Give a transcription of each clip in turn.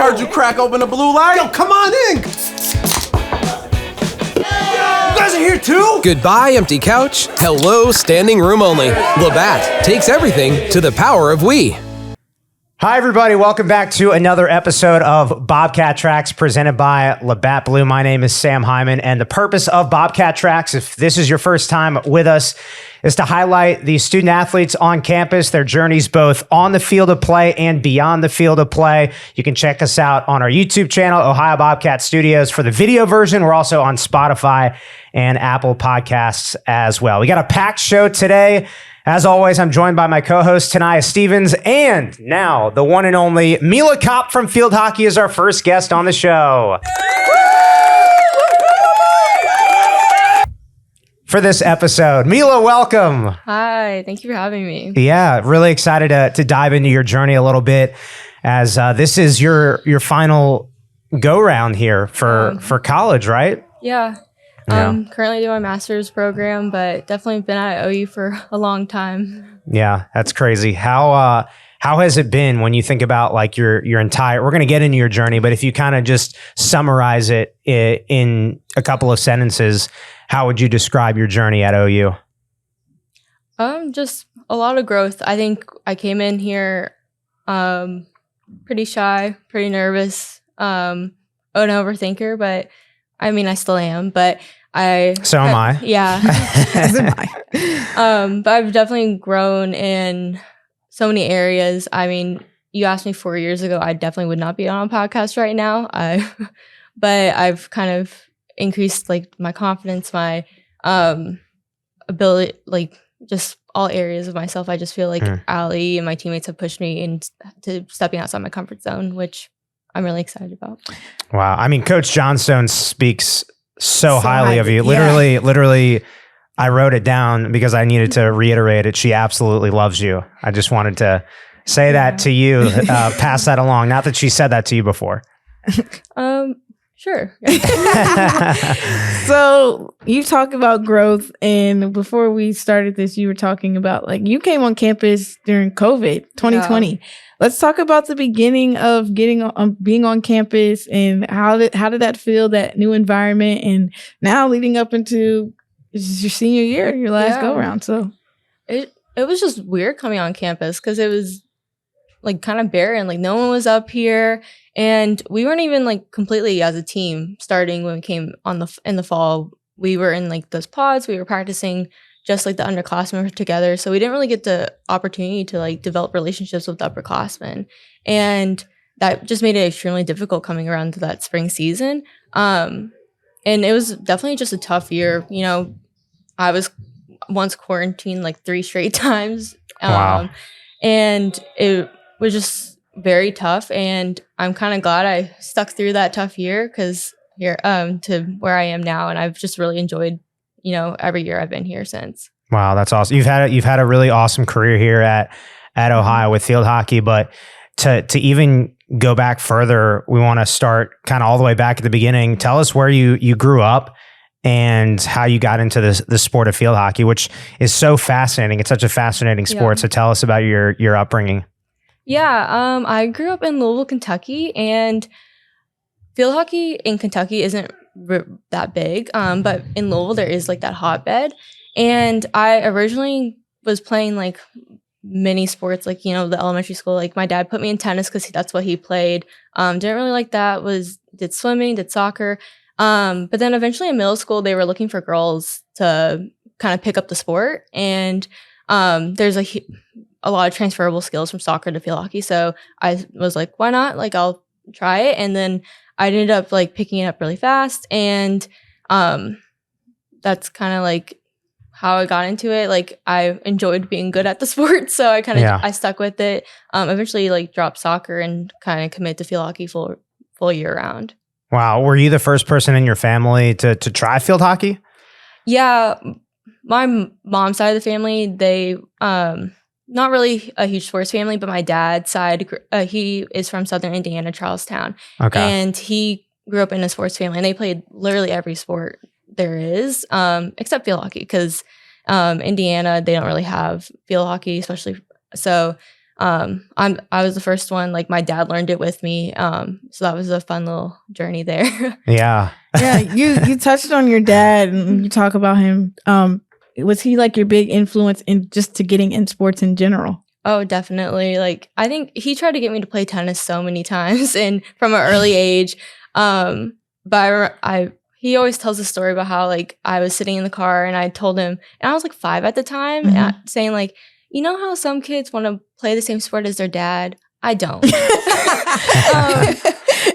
heard you crack open the blue light. Yo, come on in. You guys are here too? Goodbye, empty couch. Hello, standing room only. Labatt takes everything to the power of we. Hi, everybody. Welcome back to another episode of Bobcat Tracks presented by Labatt Blue. My name is Sam Hyman, and the purpose of Bobcat Tracks, if this is your first time with us, is to highlight the student athletes on campus, their journeys both on the field of play and beyond the field of play. You can check us out on our YouTube channel, Ohio Bobcat Studios, for the video version. We're also on Spotify and Apple Podcasts as well. We got a packed show today. As always, I'm joined by my co-host, Tanaya Stevens, and now the one and only Meela Kopp from Field Hockey is our first guest on the show. For this episode, Meela, welcome. Hi, thank you for having me. Yeah, really excited to dive into your journey a little bit, as this is your final go-round here for college, right? Yeah. Currently doing my master's program, but definitely been at OU for a long time. Yeah, that's crazy. How has it been when you think about like your entire, we're going to get into your journey, but if you kind of just summarize it in a couple of sentences, how would you describe your journey at OU? Just a lot of growth. I think I came in here pretty shy, pretty nervous, an overthinker, but I mean, I still am, but So am I. Yeah. As am I. But I've definitely grown in so many areas. I mean, you asked me 4 years ago, I definitely would not be on a podcast right now. But I've kind of increased like my confidence, my ability, like just all areas of myself. I just feel like Allie and my teammates have pushed me into stepping outside my comfort zone, which I'm really excited about. Wow. I mean, Coach Johnstone speaks so highly of you. Literally, I wrote it down because I needed to reiterate it. She absolutely loves you. I just wanted to say that to you, pass that along. Not that she said that to you before. Sure. So you talk about growth, and before we started this, you were talking about like you came on campus during COVID 2020. Yeah. Let's talk about the beginning of being on campus, and how did that feel, that new environment, and now leading up into your senior year, your last go round. So it was just weird coming on campus because it was like kind of barren, like no one was up here, and we weren't even like completely as a team starting when we came in the fall. We were in like those pods, we were practicing just like the underclassmen were together. So we didn't really get the opportunity to like develop relationships with the upperclassmen. And that just made it extremely difficult coming around to that spring season. And it was definitely just a tough year. You know, I was once quarantined like 3 straight times. Wow. And it was just very tough. And I'm kind of glad I stuck through that tough year because here to where I am now. And I've just really enjoyed, you know, every year I've been here since. Wow, that's awesome. You've had a really awesome career here at Ohio with field hockey, but to even go back further, we want to start kind of all the way back at the beginning. Tell us where you grew up and how you got into the sport of field hockey, which is so fascinating. It's such a fascinating sport. So tell us about your upbringing. Yeah, I grew up in Louisville, Kentucky, and field hockey in Kentucky isn't that big, but in Louisville there is like that hotbed. And I originally was playing like mini sports, like, you know, the elementary school. Like my dad put me in tennis because that's what he played. Didn't really like that. Did swimming, did soccer. But then eventually in middle school they were looking for girls to kind of pick up the sport, and there's a lot of transferable skills from soccer to field hockey. So I was like, why not? Like I'll try it. And then I ended up like picking it up really fast, and that's kind of like how I got into it. Like I enjoyed being good at the sport, so I kind of I stuck with it. Eventually like dropped soccer and kind of commit to field hockey full year round. Wow. Were you the first person in your family to try field hockey? Yeah, my mom's side of the family, they not really a huge sports family, but my dad's side, he is from Southern Indiana, Charlestown. Okay. And he grew up in a sports family, and they played literally every sport there is, except field hockey, because Indiana, they don't really have field hockey, especially. So I was the first one. Like my dad learned it with me. So that was a fun little journey there. Yeah. Yeah, you touched on your dad and you talk about him. Was he like your big influence in just to getting in sports in general? Oh, definitely. Like I think he tried to get me to play tennis so many times and from an early age. But he always tells a story about how like I was sitting in the car and I told him, and I was like 5 at the time, saying like, you know how some kids want to play the same sport as their dad? I don't.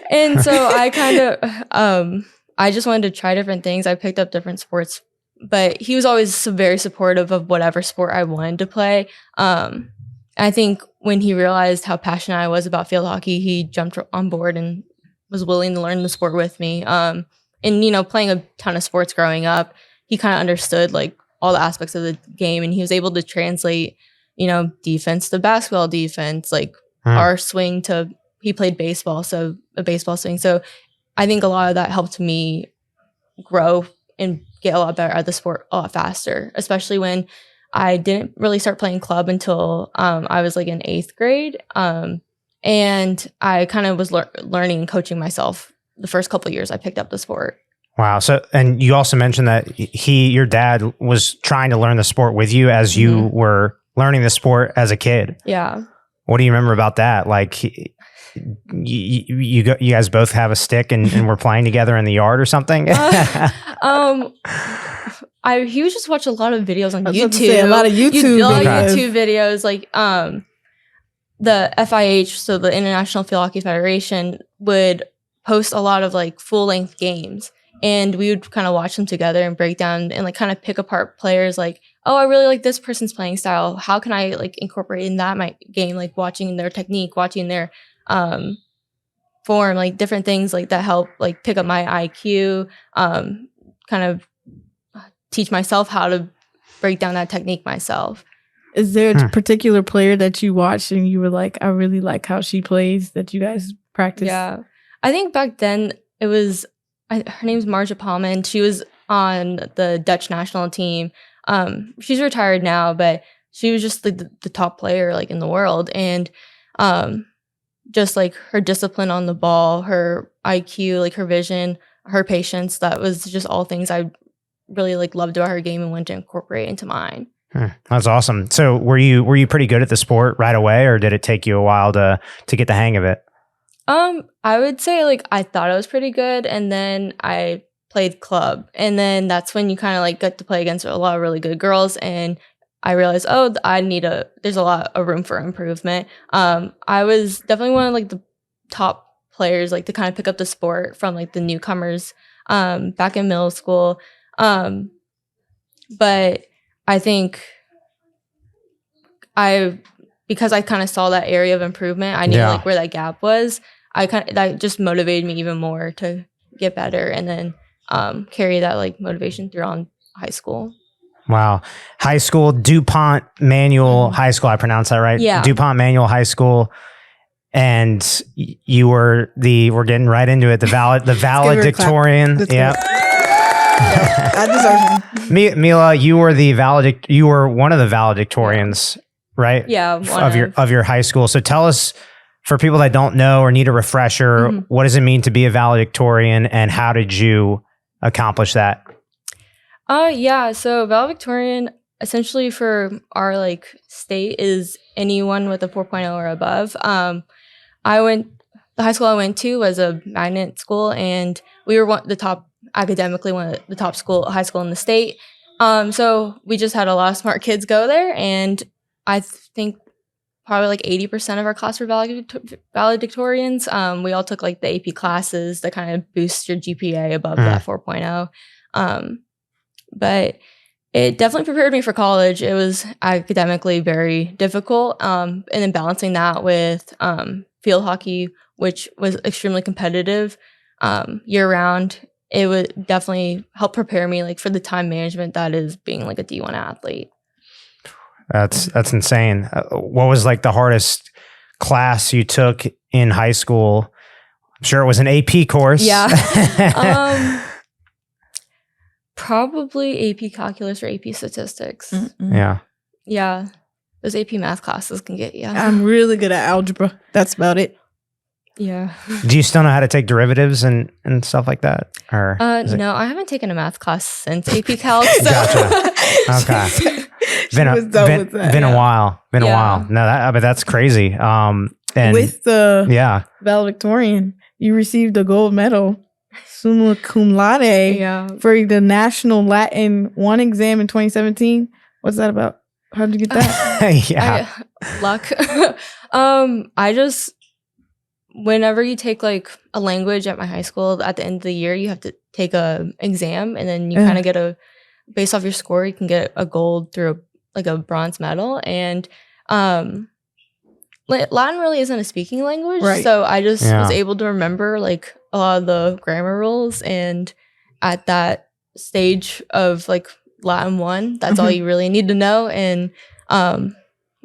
And so I kind of, I just wanted to try different things. I picked up different sports, but he was always very supportive of whatever sport I wanted to play. I think when he realized how passionate I was about field hockey, he jumped on board and was willing to learn the sport with me. And, you know, playing a ton of sports growing up, he kind of understood like all the aspects of the game, and he was able to translate, you know, defense to basketball defense, like our swing to, he played baseball, so a baseball swing. So I think a lot of that helped me grow and get a lot better at the sport a lot faster, especially when I didn't really start playing club until I was like in 8th grade. And I kind of was learning and coaching myself the first couple of years I picked up the sport. Wow. So, and you also mentioned that your dad was trying to learn the sport with you as you were learning the sport as a kid. Yeah. What do you remember about that? Like, you guys both have a stick and we're playing together in the yard or something? He would just watch a lot of videos on YouTube. A lot of YouTube videos, like the FIH, so the International Field Hockey Federation, would post a lot of like full-length games, and we would kind of watch them together and break down and like kind of pick apart players. Like, oh, I really like this person's playing style. How can I like incorporate in that my game? Like watching their technique, watching their form, like different things like that help like pick up my IQ, kind of teach myself how to break down that technique myself. Is there a particular player that you watched and you were like, I really like how she plays, that you guys practice? Yeah. I think back then it was, her name's Marja Palman. She was on the Dutch national team. She's retired now, but she was just the top player like in the world. And just like her discipline on the ball, her IQ, like her vision, her patience, that was just all things I really like loved about her game and wanted to incorporate into mine. That's awesome. So were you pretty good at the sport right away, or did it take you a while to get the hang of it? I would say like I thought I was pretty good, and then I played club, and then that's when you kind of like get to play against a lot of really good girls, and I realized, oh, there's a lot of room for improvement. I was definitely one of like the top players like to kind of pick up the sport from like the newcomers back in middle school. But I think because I kind of saw that area of improvement, I knew like where that gap was. That just motivated me even more to get better, and then carry that like motivation through on high school. Wow. High school, DuPont Manual High School. I pronounced that right? Yeah. DuPont Manual High School. And you were we're getting right into it, the valedictorian. Yeah. I deserve one. Meela, you were one of the valedictorians, right? Yeah. Of your high school. So tell us, for people that don't know or need a refresher, what does it mean to be a valedictorian, and how did you accomplish that? Yeah. So valedictorian, essentially for our like state, is anyone with a 4.0 or above. The high school I went to was a magnet school, and we were academically one of the top high school in the state. So we just had a lot of smart kids go there, and I think probably like 80% of our class were valedictorians. We all took like the AP classes that kind of boost your GPA above that 4.0. But it definitely prepared me for college. It was academically very difficult. And then balancing that with field hockey, which was extremely competitive year round, it would definitely help prepare me like for the time management that is being like a D1 athlete. That's insane. What was like the hardest class you took in high school? I'm sure it was an AP course. Yeah. Probably AP calculus or AP statistics. Yeah. Yeah. those AP math classes can get you. I'm really good at algebra. That's about it. Yeah. Do you still know how to take derivatives and stuff like that? Or no, I haven't taken a math class since AP Calc. So. Gotcha. Okay. Been a while. Been a while. No, but that's crazy. And with the valedictorian, you received a gold medal, summa cum laude, for the National Latin 1 exam in 2017. What's that about? How did you get that? Luck. I just, whenever you take like a language at my high school, at the end of the year, you have to take a exam, and then you kind of get based off your score, you can get a gold through a bronze medal. And Latin really isn't a speaking language, right. So I just was able to remember like a lot of the grammar rules, and at that stage of like Latin 1, that's all you really need to know. And I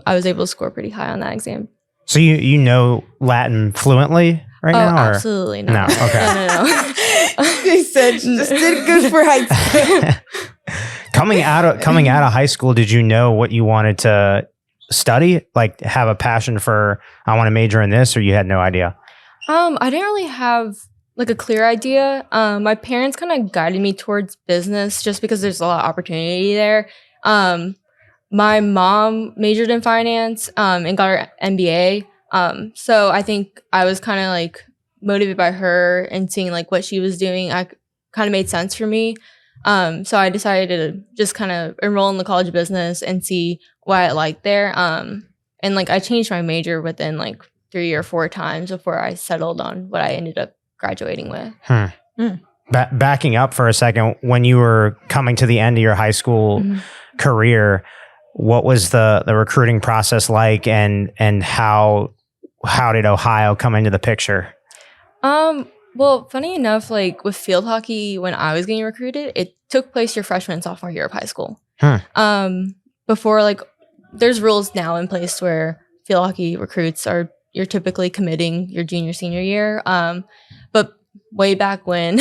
was able to score pretty high on that exam. So you know Latin fluently right now? Or? Absolutely not. No, okay. No. She said she just did good for high school. Coming out of high school, did you know what you wanted to study? Like have a passion for, I want to major in this, or you had no idea? I didn't really have like a clear idea. My parents kind of guided me towards business just because there's a lot of opportunity there. My mom majored in finance and got her MBA. So I think I was kind of like motivated by her and seeing like what she was doing. I kind of made sense for me. So I decided to just kind of enroll in the College of Business and see what I liked there. And like I changed my major within like 3 or 4 times before I settled on what I ended up graduating with. Backing up for a second, when you were coming to the end of your high school career, what was the recruiting process like, and how did Ohio come into the picture? Well, funny enough, like with field hockey, when I was getting recruited, it took place your freshman and sophomore year of high school. Before, like, there's rules now in place where field hockey recruits you're typically committing your junior, senior year. But way back when,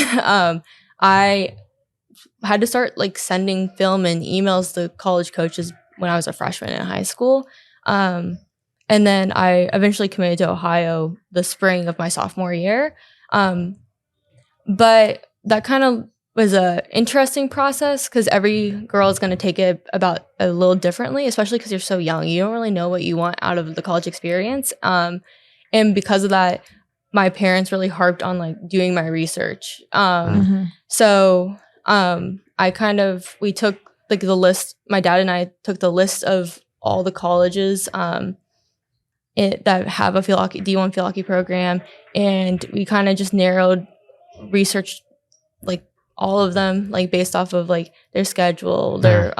I had to start like sending film and emails to college coaches when I was a freshman in high school. And then I eventually committed to Ohio the spring of my sophomore year. But that kind of was a interesting process because every girl is going to take it about a little differently, especially because you're so young. You don't really know what you want out of the college experience. And because of that, my parents really harped on like doing my research. So we took like the list, my dad and I took the list of all the colleges that have a D1 field hockey program, and we kind of just researched like all of them, like based off of like their schedule, their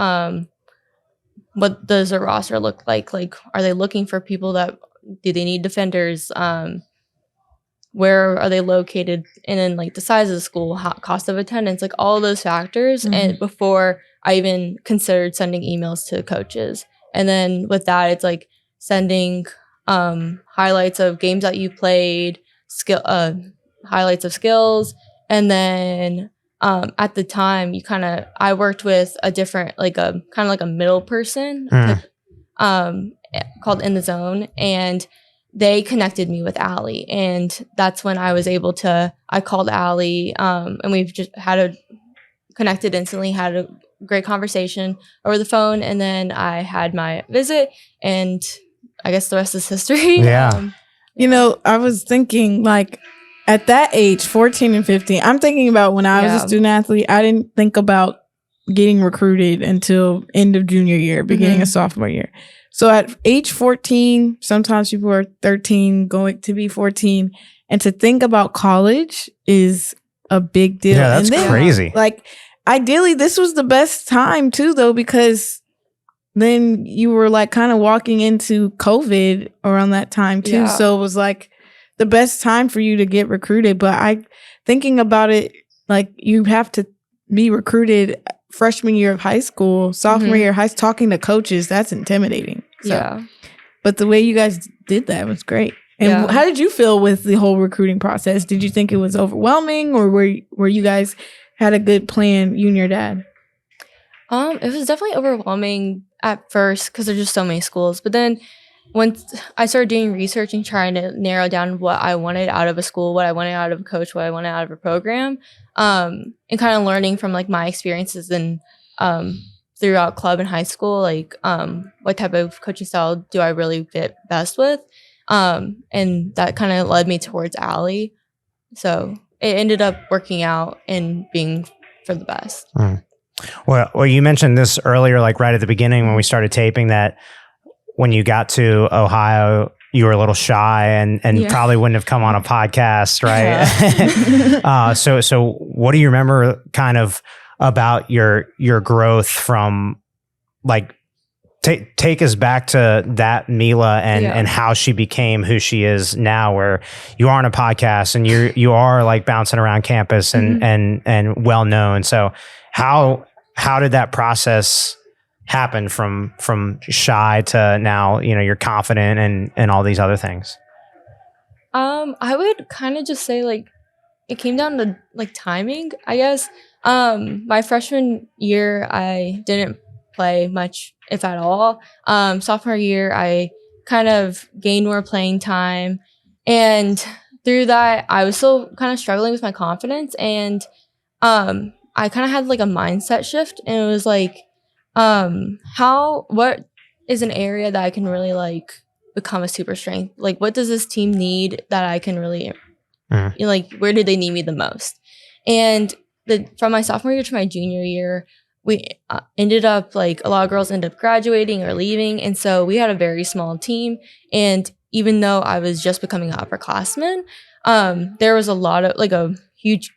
what does their roster look like are they looking for people do they need defenders, where are they located, and then like the size of the school, cost of attendance, like all of those factors. And before I even considered sending emails to coaches. And then with that, it's like sending highlights of games that you played, highlights of skills. And then at the time, I worked with a different, like a kind of like a middle person called In the Zone, and they connected me with Allie. And that's when I was able to, I called Allie, and we've just connected instantly, had a great conversation over the phone. And then I had my visit, and I guess the rest is history. Yeah. I was thinking like at that age, 14 and 15, I'm thinking about when I was a student athlete, I didn't think about getting recruited until end of junior year, beginning of sophomore year. So at age 14, sometimes people are 13 going to be 14. And to think about college is a big deal. Yeah, that's crazy. Like ideally, this was the best time too, though, because then you were like kind of walking into COVID around that time too. Yeah. So it was like the best time for you to get recruited. But thinking about it, like you have to be recruited freshman year of high school, sophomore year of high school, talking to coaches, that's intimidating. So, yeah. But the way you guys did that was great. And how did you feel with the whole recruiting process? Did you think it was overwhelming, or were you guys had a good plan, you and your dad? It was definitely overwhelming at first because there's just so many schools. But then once I started doing research and trying to narrow down what I wanted out of a school, what I wanted out of a coach, what I wanted out of a program, and kind of learning from like my experiences and throughout club and high school, like what type of coaching style do I really fit best with, and that kind of led me towards Allie. So it ended up working out and being for the best. Well, you mentioned this earlier, like right at the beginning when we started taping, that when you got to Ohio, you were a little shy and probably wouldn't have come on a podcast, right? Yeah. So what do you remember kind of about your growth from, like, take us back to that Meela and how she became who she is now, where you are on a podcast and you are like bouncing around campus and well known. So how did that process happen from shy to now, you're confident and all these other things? I would kind of just say like it came down to like timing, I guess. My freshman year, I didn't play much, if at all. Sophomore year, I kind of gained more playing time. And through that, I was still kind of struggling with my confidence. And I kind of had like a mindset shift. And it was like, what is an area that I can really like become a super strength? Like, what does this team need that I can really, like, where do they need me the most? And from my sophomore year to my junior year, we ended up like a lot of girls ended up graduating or leaving. And so we had a very small team. And even though I was just becoming an upperclassman, there was a lot of like a huge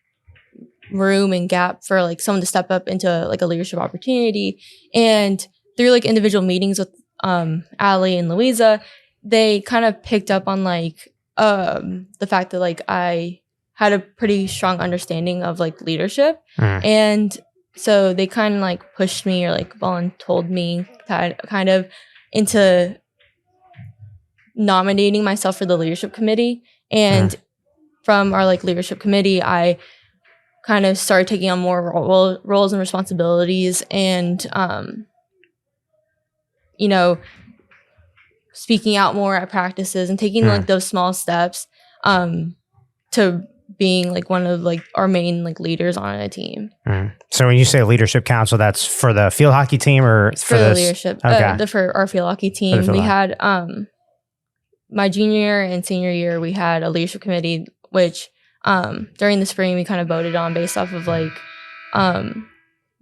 room and gap for like someone to step up into like a leadership opportunity. And through like individual meetings with Allie and Louisa, they kind of picked up on like the fact that like I had a pretty strong understanding of like leadership. And so they kind of like pushed me or like told me kind of into nominating myself for the leadership committee. And from our like leadership committee, I kind of started taking on more roles and responsibilities and, speaking out more at practices and taking like those small steps to being like one of like our main like leaders on a team. So when you say leadership council, that's for the field hockey team or for the leadership? Okay. For our field hockey team, we had my junior year and senior year, we had a leadership committee, which during the spring we kind of voted on based off of like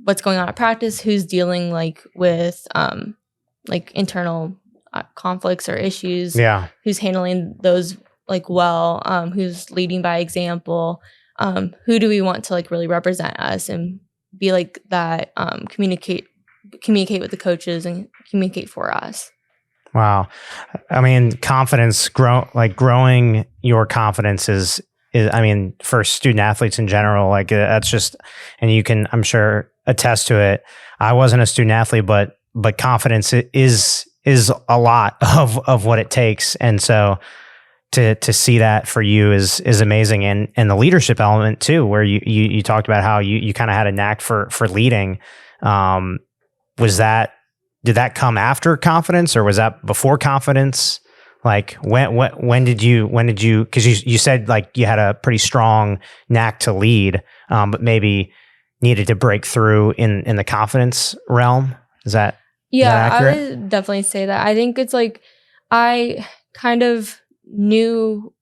what's going on at practice, who's dealing like with like internal conflicts or issues, who's handling those like well, who's leading by example, who do we want to like really represent us and be like that, communicate with the coaches and communicate for us. Wow. I mean, confidence, growing your confidence is, I mean, for student athletes in general, like that's just, and you can, I'm sure, attest to it. I wasn't a student athlete, but confidence is a lot of what it takes. And so to see that for you is amazing. And the leadership element too, where you talked about how you kind of had a knack for leading. Did that come after confidence or was that before confidence? Like when did you, cause you said like you had a pretty strong knack to lead, but maybe needed to break through in the confidence realm. Is that accurate? I would definitely say that. I think it's like, I kind of knew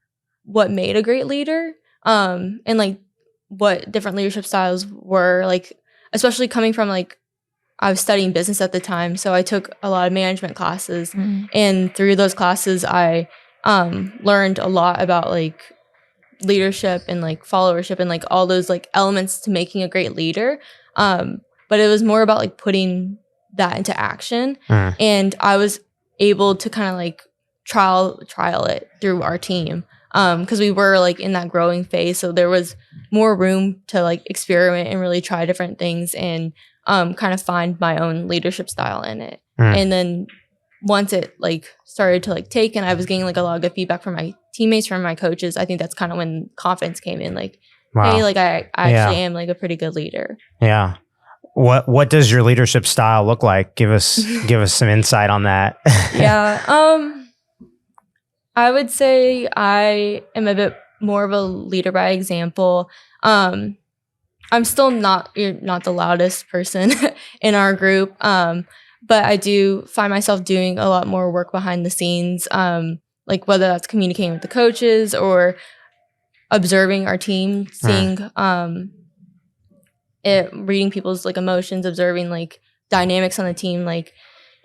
what made a great leader, and like what different leadership styles were, like, especially coming from like, I was studying business at the time, so I took a lot of management classes, and through those classes, I learned a lot about like leadership and like followership and like all those like elements to making a great leader. But it was more about like putting that into action, and I was able to kind of like trial it through our team, because we were like in that growing phase, so there was more room to like experiment and really try different things and kind of find my own leadership style in it. And then once it like started to like take and I was getting like a lot of good feedback from my teammates, from my coaches, I think that's kind of when confidence came in, like, hey, like I actually am like a pretty good leader. Yeah. What does your leadership style look like? Give us some insight on that. Yeah. I would say I am a bit more of a leader by example. I'm still you're not the loudest person in our group. But I do find myself doing a lot more work behind the scenes. Like whether that's communicating with the coaches or observing our team, seeing reading people's like emotions, observing like dynamics on the team, like,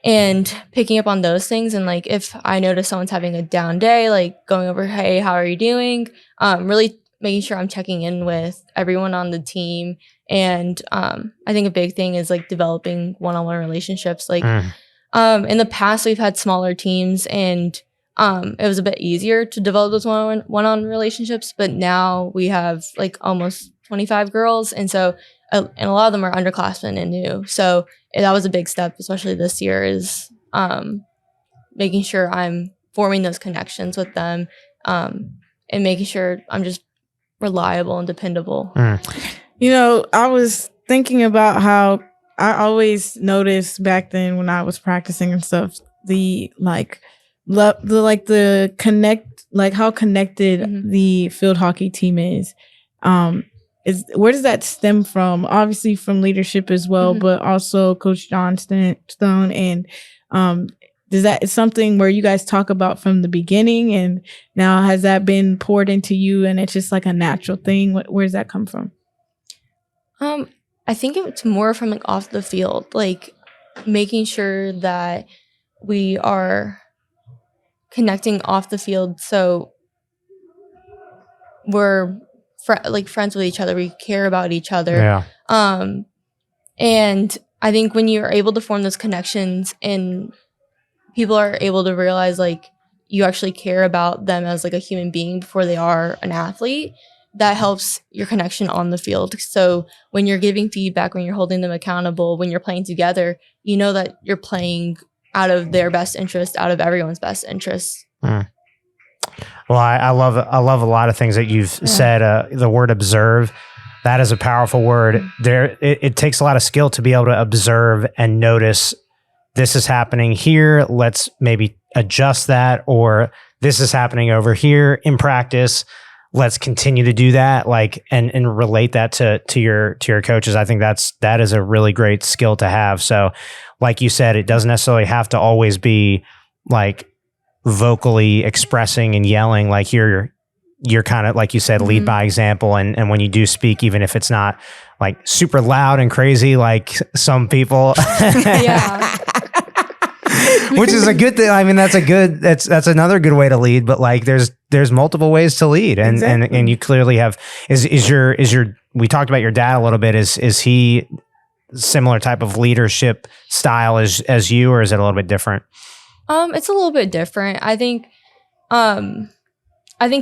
and picking up on those things. And like if I notice someone's having a down day, like going over, hey, how are you doing? Really making sure I'm checking in with everyone on the team. And I think a big thing is like developing one-on-one relationships. Like in the past, we've had smaller teams, and it was a bit easier to develop those one-on-one relationships. But now we have like almost 25 girls, and so and a lot of them are underclassmen and new. So that was a big step, especially this year, is making sure I'm forming those connections with them, and making sure I'm just reliable and dependable. You know, I was thinking about how I always noticed back then when I was practicing and stuff, the connect, like how connected the field hockey team is. Where does that stem from? Obviously from leadership as well, but also Coach John Stone. And is something where you guys talk about from the beginning, and now has that been poured into you and it's just like a natural thing? Where does that come from? I think it's more from like off the field, like making sure that we are connecting off the field, so we're friends with each other. We care about each other. Yeah. And I think when you're able to form those connections and people are able to realize like you actually care about them as like a human being before they are an athlete, that helps your connection on the field. So when you're giving feedback, when you're holding them accountable, when you're playing together, you know that you're playing out of their best interest, out of everyone's best interest. Well, I love a lot of things that you've said. The word observe, that is a powerful word. It takes a lot of skill to be able to observe and notice this is happening here. Let's maybe adjust that, or this is happening over here in practice. Let's continue to do that, like, and relate that to your coaches. I think that is a really great skill to have. So, like you said, it doesn't necessarily have to always be like vocally expressing and yelling. Like you're kind of, like you said, lead by example. And when you do speak, even if it's not like super loud and crazy, like some people, Yeah. which is a good thing. I mean, that's another good way to lead, but like there's multiple ways to lead. And, Exactly. and you clearly have, is your, we talked about your dad a little bit. Is he similar type of leadership style as you, or is it a little bit different? It's a little bit different. I think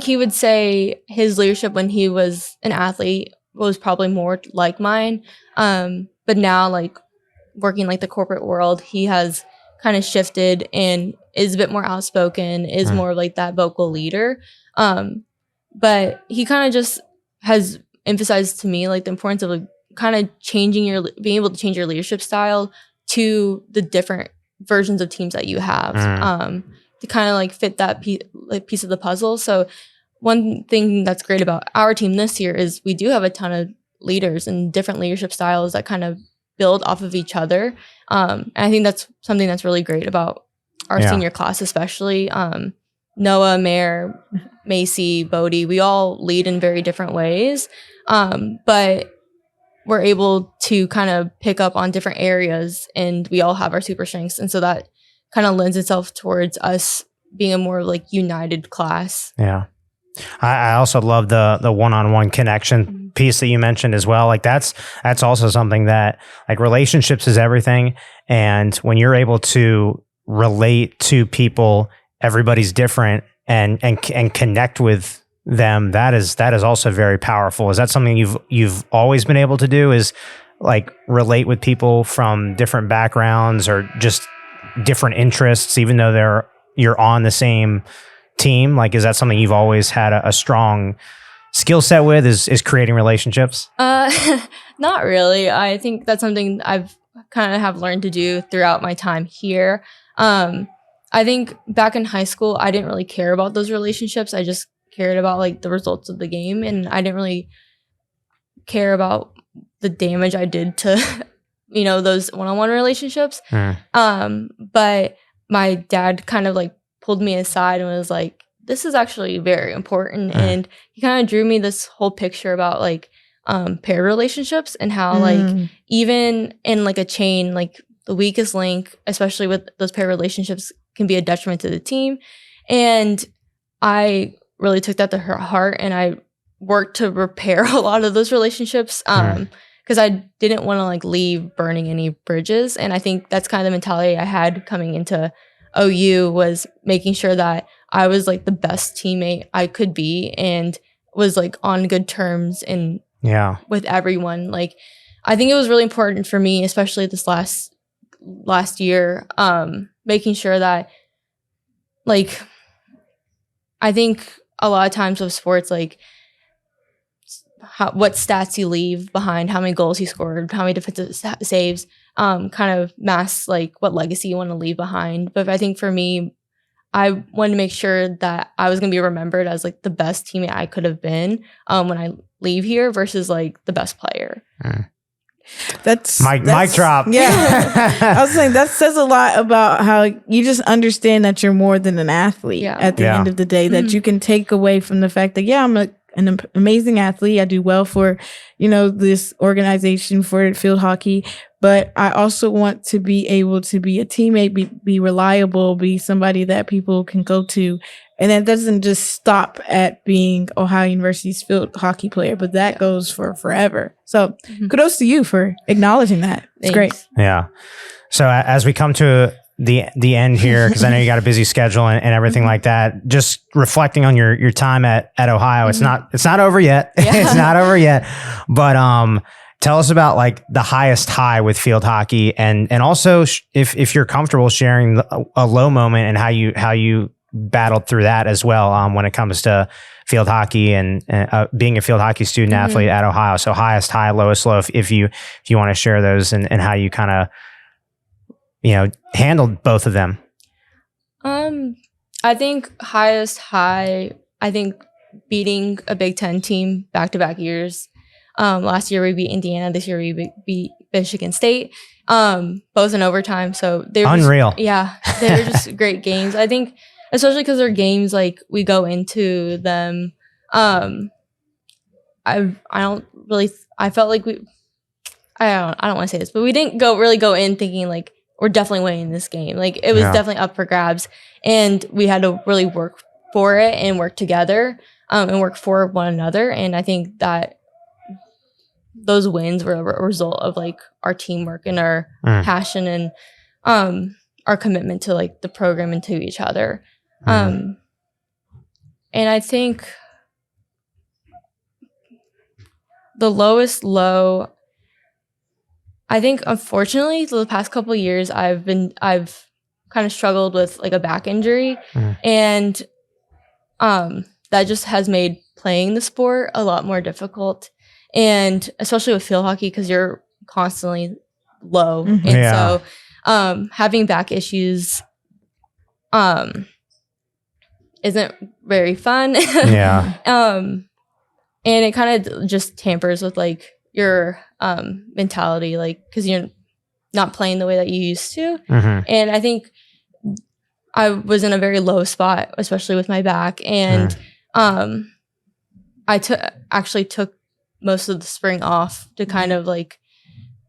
he would say his leadership when he was an athlete was probably more like mine. But now, like working like the corporate world, he has kind of shifted and is a bit more outspoken, is more like that vocal leader. But he kind of just has emphasized to me like the importance of like kind of being able to change your leadership style to the different versions of teams that you have, to kind of like fit that piece of the puzzle. So one thing that's great about our team this year is we do have a ton of leaders and different leadership styles that kind of build off of each other. And I think that's something that's really great about our senior class, especially Noah, Mare, Macy, Bodie. We all lead in very different ways, but we're able to kind of pick up on different areas, and we all have our super strengths. And so that kind of lends itself towards us being a more like united class. Yeah. I also love the one-on-one connection piece that you mentioned as well. Like that's also something that, like, relationships is everything. And when you're able to relate to people, everybody's different, and connect with them, that is also very powerful. Is that something you've always been able to do, is like relate with people from different backgrounds or just different interests, even though you're on the same team? Like, is that something you've always had a strong skill set with is creating relationships? Not really. I think that's something I've kind of have learned to do throughout my time here. I think back in high school, I didn't really care about those relationships. I just cared about like the results of the game, and I didn't really care about the damage I did to, those one-on-one relationships. But my dad kind of like pulled me aside and was like, this is actually very important. And he kind of drew me this whole picture about like pair relationships and how like even in like a chain, like the weakest link, especially with those pair relationships, can be a detriment to the team. And I really took that to heart, and I worked to repair a lot of those relationships because I didn't want to like leave burning any bridges. And I think that's kind of the mentality I had coming into OU, was making sure that I was like the best teammate I could be and was like on good terms and with everyone. Like, I think it was really important for me, especially this last year, making sure that, like, I think a lot of times with sports, like what stats you leave behind, how many goals you scored, how many defensive saves, kind of masks like what legacy you want to leave behind. But I think for me, I wanted to make sure that I was going to be remembered as like the best teammate I could have been when I leave here versus like the best player. That's mic drop. Yeah. I was saying that says a lot about how you just understand that you're more than an athlete at the end of the day, that you can take away from the fact that, I'm an amazing athlete. I do well for, this organization for field hockey, but I also want to be able to be a teammate, be reliable, be somebody that people can go to. And that doesn't just stop at being Ohio University's field hockey player, but that goes for forever. So kudos to you for acknowledging that. It's great. Yeah. So as we come to the end here, because I know you got a busy schedule and everything like that, just reflecting on your time at Ohio, it's not over yet. It's not over yet. But tell us about like the highest high with field hockey, and also if you're comfortable sharing a low moment and how you battled through that as well when it comes to field hockey and being a field hockey student athlete at Ohio. So highest high, lowest low, if you want to share those and how you kind of handled both of them. I think highest high, I think beating a Big Ten team back-to-back years. Last year we beat Indiana. This year we beat Michigan State, both in overtime. So they were unreal. They were just great games. I think, especially because they're games like we go into them. I felt like I don't want to say this, but we didn't really go in thinking like we're definitely winning this game. Like it was definitely up for grabs, and we had to really work for it and work together, and work for one another. And I think that those wins were a result of like our teamwork and our passion and our commitment to like the program and to each other. And I think the lowest low, I think unfortunately the past couple of years I've kind of struggled with like a back injury, and that just has made playing the sport a lot more difficult, and especially with field hockey because you're constantly low, and so having back issues isn't very fun. And it kind of just tampers with like your mentality, like because you're not playing the way that you used to. And I think I was in a very low spot, especially with my back, and I actually took most of the spring off to kind of like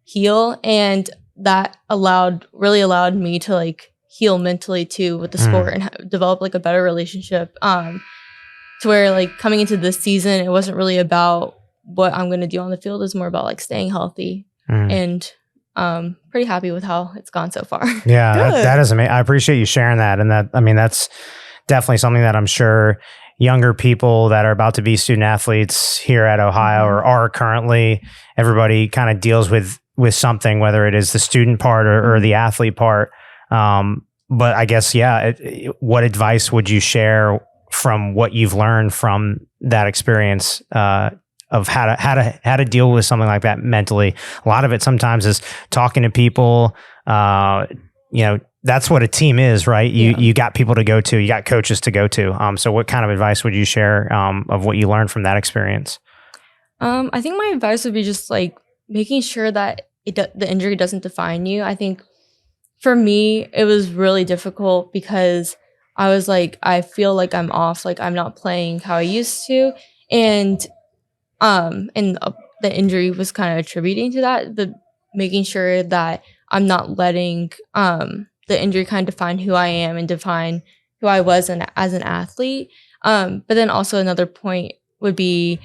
heal, and that really allowed me to like heal mentally too with the sport and develop like a better relationship, to where like coming into this season it wasn't really about what I'm going to do on the field, is more about like staying healthy, and pretty happy with how it's gone so far. That is amazing. I appreciate you sharing that, and that's definitely something that I'm sure younger people that are about to be student athletes here at Ohio or are currently, everybody kind of deals with something, whether it is the student part or the athlete part. But I guess, what advice would you share from what you've learned from that experience of how to deal with something like that mentally. A lot of it sometimes is talking to people. That's what a team is, right? You got people to go to, you got coaches to go to. So what kind of advice would you share of what you learned from that experience? I think my advice would be just like making sure that the injury doesn't define you. I think for me, it was really difficult because I was like, I feel like I'm off, like I'm not playing how I used to. And the injury was kind of attributing to that, but making sure that I'm not letting the injury kind of define who I am and define who I was as an athlete. But then also another point would be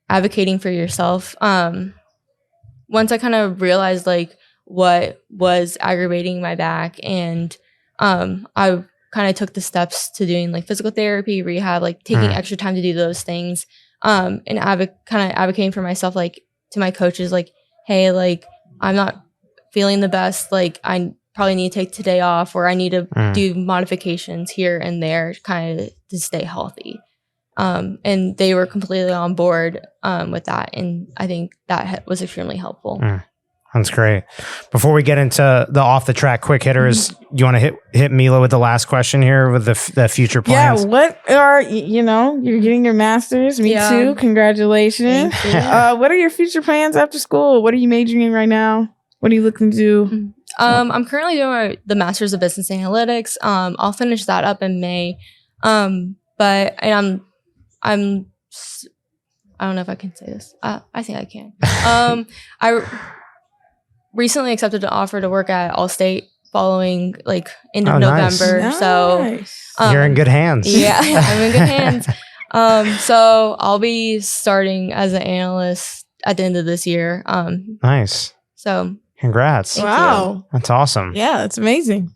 advocating for yourself. Once I kind of realized like what was aggravating my back, and I kind of took the steps to doing like physical therapy, rehab, like taking extra time to do those things, and kind of advocating for myself, like to my coaches, like, hey, like I'm not feeling the best, like I probably need to take today off, or I need to do modifications here and there kind of to stay healthy. And they were completely on board with that. And I think that was extremely helpful. That's great. Before we get into the off the track quick hitters, you want to hit Meela with the last question here with the future plans? Yeah. What are, you're getting your master's. Me too. Congratulations. What are your future plans after school? What are you majoring in right now? What are you looking to do? I'm currently doing the master's of business analytics. I'll finish that up in May. But I don't know if I can say this. I think I can. I recently accepted an offer to work at Allstate following like end of November. Nice. So you're in good hands. Yeah, I'm in good hands. So I'll be starting as an analyst at the end of this year. Nice. So congrats. Wow. That's awesome. Yeah, that's amazing.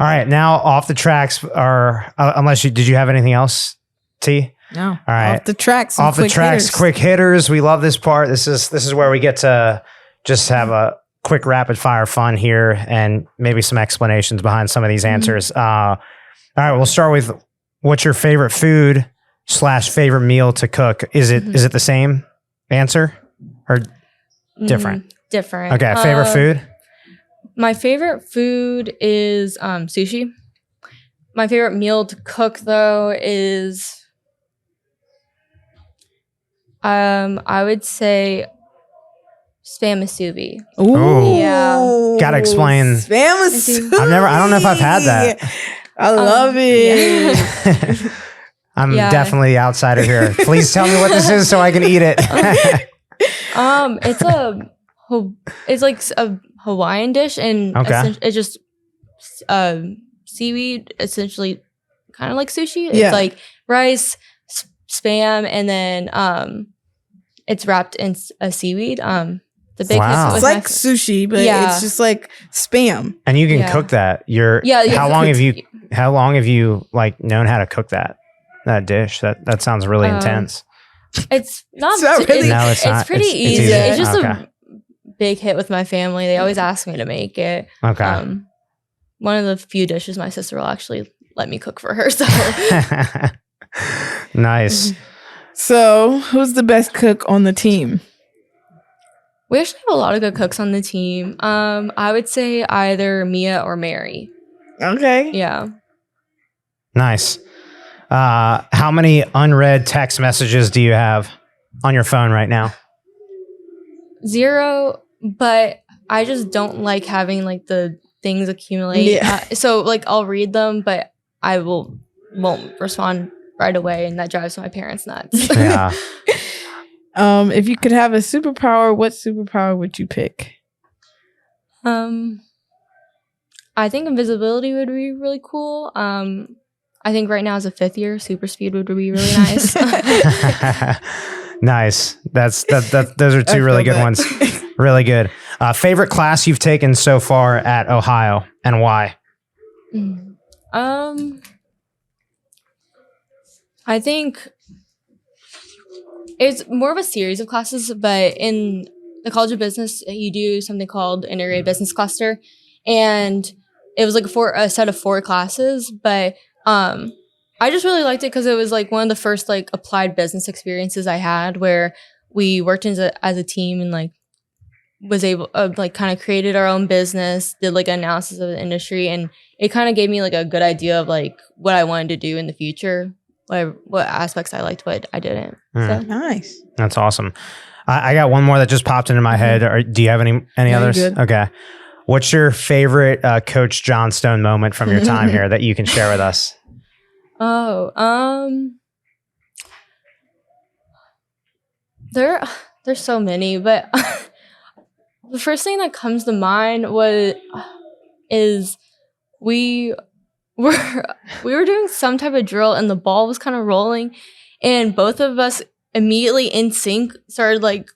All right. Now off the tracks are, did you have anything else, T? No. All right. Off the tracks. Off the tracks, quick hitters. We love this part. This is where we get to just have a quick rapid fire fun here and maybe some explanations behind some of these answers. All right. We'll start with what's your favorite food / favorite meal to cook? Is it the same answer or different? Different. Okay. Favorite food? My favorite food is sushi. My favorite meal to cook though is I would say spam musubi. Ooh. Yeah. Gotta explain. Spam musubi. I don't know if I've had that. I love it. Yeah. I'm definitely the outsider here. Please tell me what this is so I can eat it. It's like a Hawaiian dish, and it's just seaweed, essentially, kind of like sushi. It's like rice, spam, and then it's wrapped in a seaweed. The big hit It's was like sushi, but it's just like spam. And you can cook that. How long have you like known how to cook that dish? That sounds really intense. It's not. It's pretty easy. easy. It's just a big hit with my family. They always ask me to make it. Okay. One of the few dishes my sister will actually let me cook for her. So nice. So, who's the best cook on the team? We actually have a lot of good cooks on the team. I would say either Mia or Mary. Okay. Yeah. Nice. How many unread text messages do you have on your phone right now? 0, but I just don't like having like the things accumulate. Yeah. So like I'll read them, but I won't respond right away, and that drives my parents nuts. Yeah. If you could have a superpower, what superpower would you pick? I think invisibility would be really cool. I think right now as a 5th year, super speed would be really nice. Nice. Those are two really good ones. Really good. Favorite class you've taken so far at Ohio and why? I think it's more of a series of classes, but in the College of Business, you do something called Integrated Business Cluster, and it was like a set of 4 classes, but I just really liked it because it was like one of the first like applied business experiences I had where we worked as a team and like was able like kind of created our own business, did like an analysis of the industry, and it kind of gave me like a good idea of like what I wanted to do in the future, what aspects I liked, what I didn't. So. Nice. That's awesome. I got one more that just popped into my head. Or do you have any others? Good. Okay. What's your favorite Coach Johnstone moment from your time here that you can share with us? There's so many, but the first thing that comes to mind is we were doing some type of drill and the ball was kind of rolling, and both of us immediately in sync started like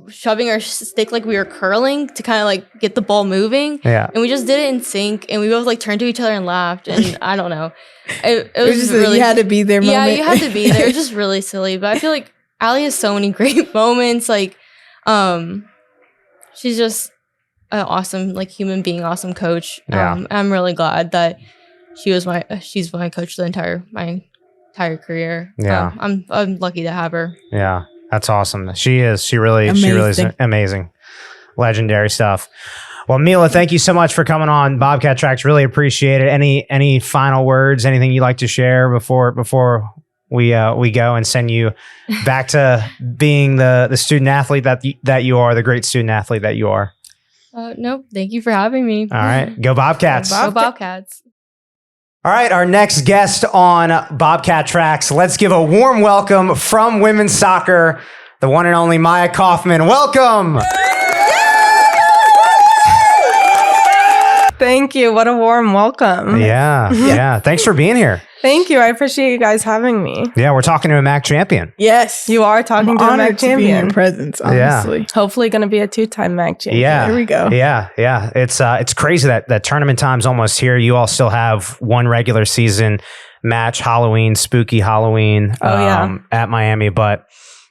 shoving our stick like we were curling to kind of like get the ball moving. Yeah. And we just did it in sync, and we both like turned to each other and laughed, and I don't know. It was just really, you had to be there moment. Yeah, you had to be there. It was just really silly, but I feel like Allie has so many great moments. Like, she's just an awesome like human being, awesome coach. Yeah. I'm really glad that she's my coach my entire career. Yeah. I'm lucky to have her. Yeah. That's awesome. She is. She really is amazing. Legendary stuff. Well, Meela, thank you so much for coming on Bobcat Tracks. Really appreciate it. Any final words, anything you'd like to share before we go and send you back to being the student athlete that you are, the great student athlete that you are? No, thank you for having me. All right. Go Bobcats. Go Bobcats. All right, our next guest on Bobcat Tracks. Let's give a warm welcome from women's soccer, the one and only Maia Kaufman. Welcome. Thank you. What a warm welcome. Yeah. Thanks for being here. Thank you. I appreciate you guys having me. Yeah, we're talking to a MAC champion. Yes. You are talking to a MAC to be in champion. your presence, honestly. Hopefully going to be a 2-time MAC champion. Yeah. Here we go. Yeah. It's crazy that tournament time's almost here. You all still have one regular season match, spooky Halloween at Miami. But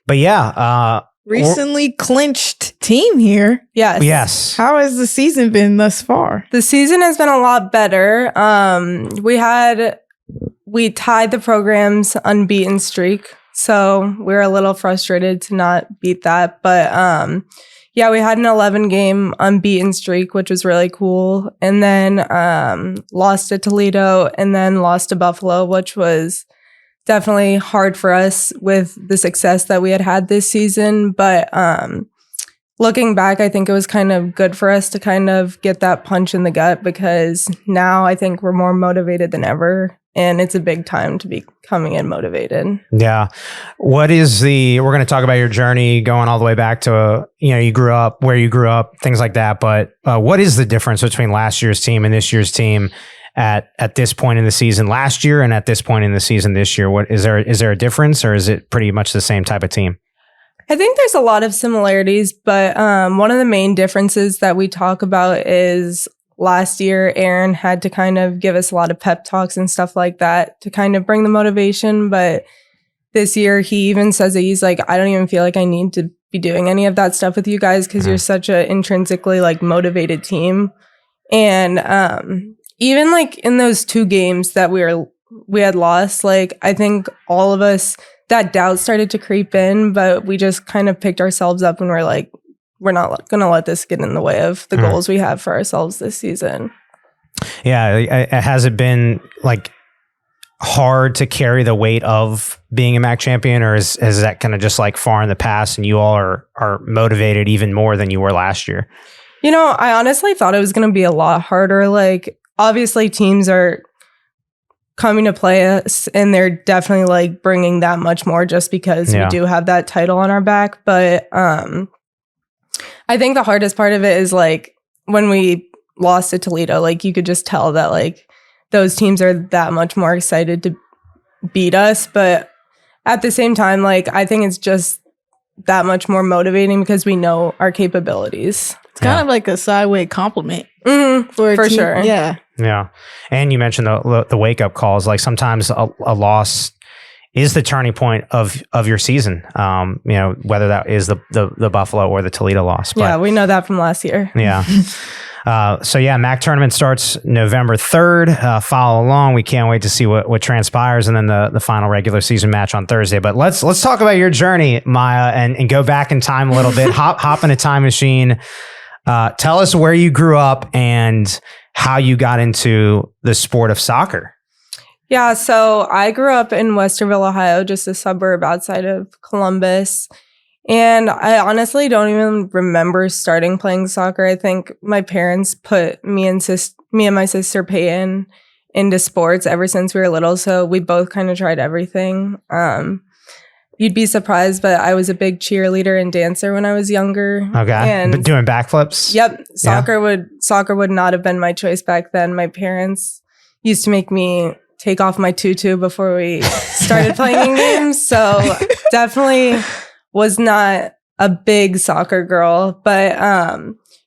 yeah. Recently clinched team here. Yes. How has the season been thus far? The season has been a lot better. We tied the program's unbeaten streak. So we're a little frustrated to not beat that. But we had an 11-game unbeaten streak, which was really cool. And then lost to Toledo and then lost to Buffalo, which was definitely hard for us with the success that we had this season. But looking back, I think it was kind of good for us to kind of get that punch in the gut, because now I think we're more motivated than ever. And it's a big time to be coming in motivated. Yeah. We're going to talk about your journey going all the way back to, you grew up, where you grew up, things like that. But what is the difference between last year's team and this year's team at this point in the season last year and at this point in the season this year? What is there a difference, or is it pretty much the same type of team? I think there's a lot of similarities, but one of the main differences that we talk about is last year, Aaron had to kind of give us a lot of pep talks and stuff like that to kind of bring the motivation. But this year, he even says that he's like, I don't even feel like I need to be doing any of that stuff with you guys because you're such an intrinsically like motivated team. And even like in those 2 games that we had lost, like I think all of us, that doubt started to creep in, but we just kind of picked ourselves up and we're like, we're not going to let this get in the way of the goals we have for ourselves this season. Yeah. Has it been like hard to carry the weight of being a MAC champion, or is that kind of just like far in the past and you all are motivated even more than you were last year? I honestly thought it was going to be a lot harder. Like, obviously teams are coming to play us and they're definitely like bringing that much more just because we do have that title on our back. But, I think the hardest part of it is like when we lost to Toledo, like you could just tell that like those teams are that much more excited to beat us. But at the same time, like I think it's just that much more motivating because we know our capabilities. It's kind of like a sideways compliment. For sure. Yeah. Yeah. And you mentioned the wake up calls. Like sometimes a loss is the turning point of your season. Whether that is the Buffalo or the Toledo loss. But, yeah, we know that from last year. Yeah. So yeah, MAC tournament starts November 3rd. Follow along. We can't wait to see what transpires, and then the final regular season match on Thursday. But let's talk about your journey, Maia, and go back in time a little bit. Hop in a time machine. Tell us where you grew up and how you got into the sport of soccer. Yeah, so I grew up in Westerville, Ohio, just a suburb outside of Columbus. And I honestly don't even remember starting playing soccer. I think my parents put me and my sister Peyton into sports ever since we were little. So we both kind of tried everything. You'd be surprised, but I was a big cheerleader and dancer when I was younger. Okay, and doing backflips. Yep, soccer would not have been my choice back then. My parents used to make me take off my tutu before we started playing games. So definitely was not a big soccer girl. But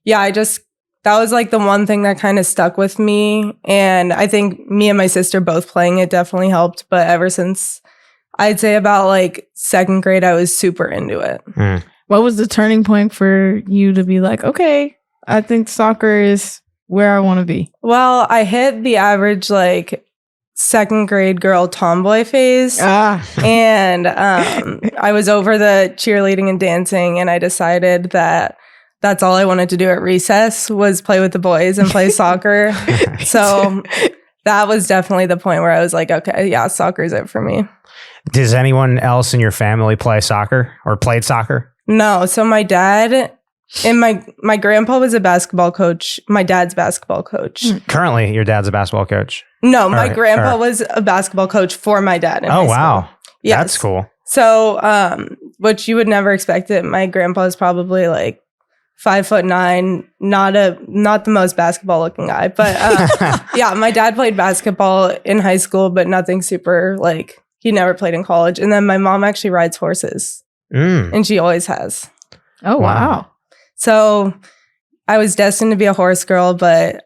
yeah, that was like the one thing that kind of stuck with me. And I think me and my sister both playing it definitely helped. But ever since I'd say about like second grade, I was super into it. What was the turning point for you to be like, okay, I think soccer is where I want to be? Well, I hit the average like second grade girl tomboy phase. And I was over the cheerleading and dancing, and I decided that that's all I wanted to do at recess was play with the boys and play soccer. So that was definitely the point where I was like, okay, yeah, soccer's it for me. Does anyone else in your family play soccer or played soccer? No. So my dad and my grandpa was a basketball coach. My dad's basketball coach. Currently, your dad's a basketball coach. No, my grandpa was a basketball coach for my dad. Oh, wow. Yes. That's cool. So, which you would never expect it. My grandpa is probably like 5'9", not the most basketball looking guy, but yeah, my dad played basketball in high school, but nothing super like he never played in college. And then my mom actually rides horses, and she always has. Oh, wow. So I was destined to be a horse girl, but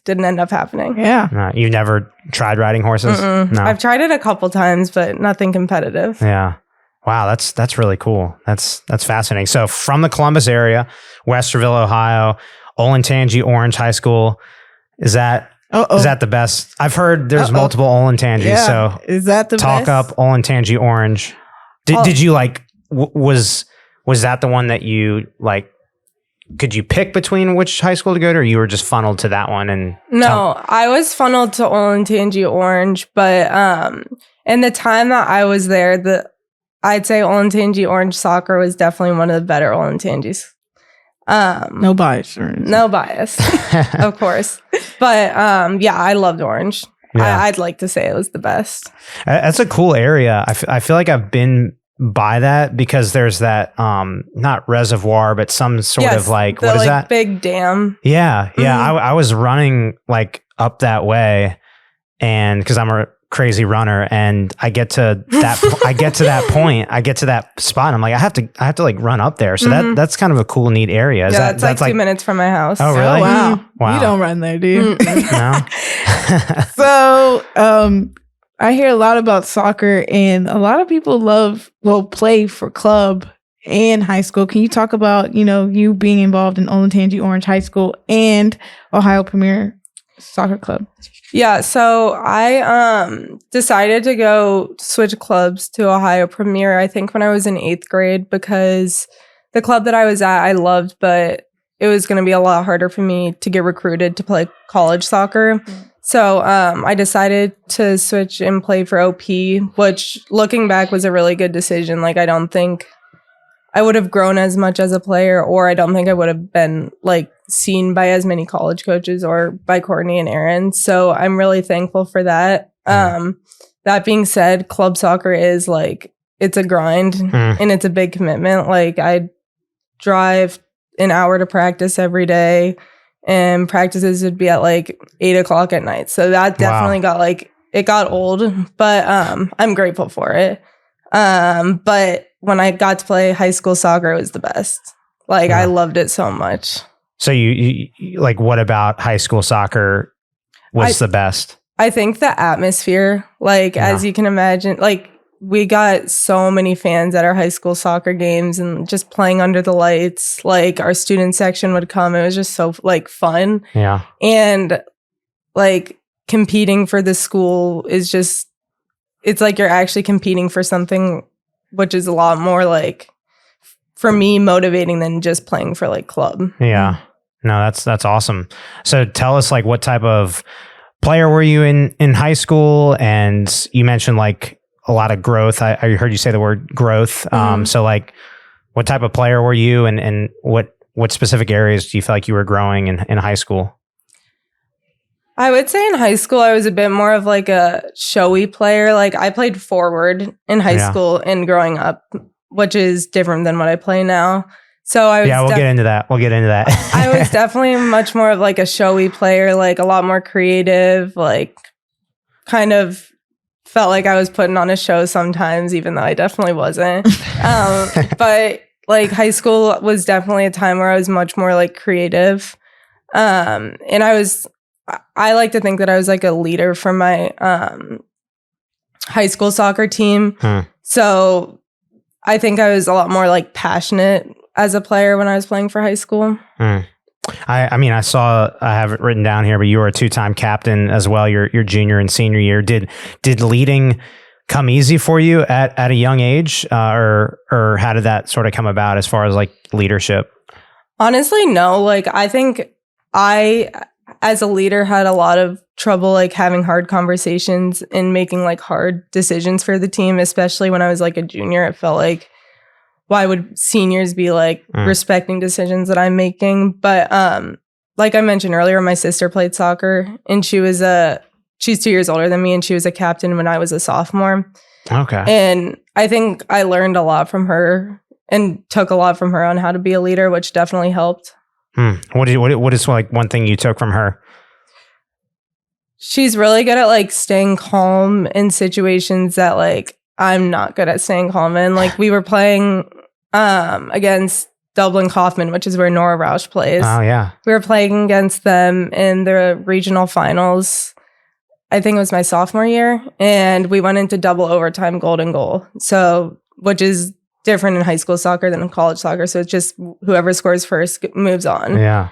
didn't end up happening. Yeah. You never tried riding horses? No. I've tried it a couple times, but nothing competitive. Yeah. Wow, that's really cool. That's fascinating. So from the Columbus area, Westerville, Ohio, Olentangy Orange High School, is that the best? I've heard there's multiple Olentangys. Yeah. So is that the talk best? up Olentangy Orange. Did you like was that the one that you like? Could you pick between which high school to go to, or you were just funneled to that one? And no, I was funneled to Olentangy Orange, but in the time that I was there, I'd say Olentangy Orange soccer was definitely one of the better Olentangys. No bias. No bias, of course. But yeah, I loved Orange. Yeah. I'd like to say it was the best. That's a cool area. I feel like I've been by that because there's that not reservoir, but some sort of like, what is that? Big dam. Yeah. I was running like up that way, and because I'm a crazy runner, and I get to that I get to that spot, and I'm like, I have to like run up there. So that's kind of a cool, neat area. That's like 2 minutes from my house. Oh, really? Oh, wow. You don't run there, do you? No. So I hear a lot about soccer, and a lot of people play for club and high school. Can you talk about, you being involved in Olentangy Orange High School and Ohio Premier Soccer Club? Yeah, so I decided to go switch clubs to Ohio Premier, I think when I was in 8th grade, because the club that I was at, I loved, but it was going to be a lot harder for me to get recruited to play college soccer. So I decided to switch and play for OP, which looking back was a really good decision. Like, I don't think I would have grown as much as a player, or I don't think I would have been like seen by as many college coaches or by Courtney and Aaron. So I'm really thankful for that. That being said, club soccer is like, it's a grind and it's a big commitment. Like, I drive an hour to practice every day, and practices would be at like 8:00 at night. So that definitely got old, but I'm grateful for it. But when I got to play high school soccer, it was the best. Like, I loved it so much. So you like, what about high school soccer was the best? I think the atmosphere, like, as you can imagine, like, we got so many fans at our high school soccer games and just playing under the lights. Like our student section would come. It was just so like fun. Yeah. And like competing for the school is just, it's like you're actually competing for something, which is a lot more like, for me, motivating than just playing for like club. Yeah. No, that's awesome. So tell us like what type of player were you in high school? And you mentioned like a lot of growth. I heard you say the word growth. So like what type of player were you and what specific areas do you feel like you were growing in high school? I would say in high school, I was a bit more of like a showy player. Like I played forward in high school and growing up, which is different than what I play now. So I was we'll get into that. I was definitely much more of like a showy player, like a lot more creative, like kind of felt like I was putting on a show sometimes, even though I definitely wasn't. But like high school was definitely a time where I was much more like creative. And I like to think that I was like a leader for my high school soccer team. So I think I was a lot more like passionate as a player when I was playing for high school. I mean, I have it written down here, but you were a 2-time captain as well, your junior and senior year. Did leading come easy for you at a young age, or how did that sort of come about as far as like leadership? Honestly, no. Like I think I, as a leader, had a lot of trouble like having hard conversations and making like hard decisions for the team, especially when I was like a junior. It felt like, why would seniors be like respecting decisions that I'm making? But like I mentioned earlier, my sister played soccer and she's 2 years older than me, and she was a captain when I was a sophomore. Okay. And I think I learned a lot from her and took a lot from her on how to be a leader, which definitely helped. What is like one thing you took from her? She's really good at like staying calm in situations that like I'm not good at staying calm in. Like we were playing against Dublin Kaufman, which is where Nora Rausch plays. Oh yeah. We were playing against them in the regional finals. I think it was my sophomore year, and we went into double overtime golden goal. So, which is different in high school soccer than in college soccer. So it's just whoever scores first moves on. Yeah.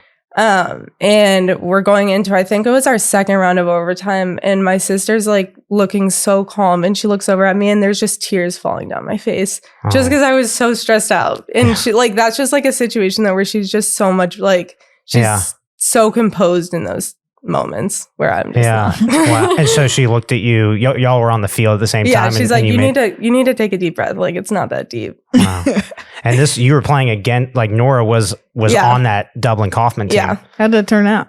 And we're going into, I think it was our second round of overtime, and my sister's like looking so calm, and she looks over at me and there's just tears falling down my face just because I was so stressed out. And she like, that's just like a situation though where she's just so much like, she's so composed in those moments where I'm just not. Wow. And so she looked at you, y'all were on the field at the same time. Yeah, she's like, you need to take a deep breath. Like it's not that deep. Wow. And this, you were playing again, like Nora was on that Dublin Kaufman team. Yeah. How'd it turn out?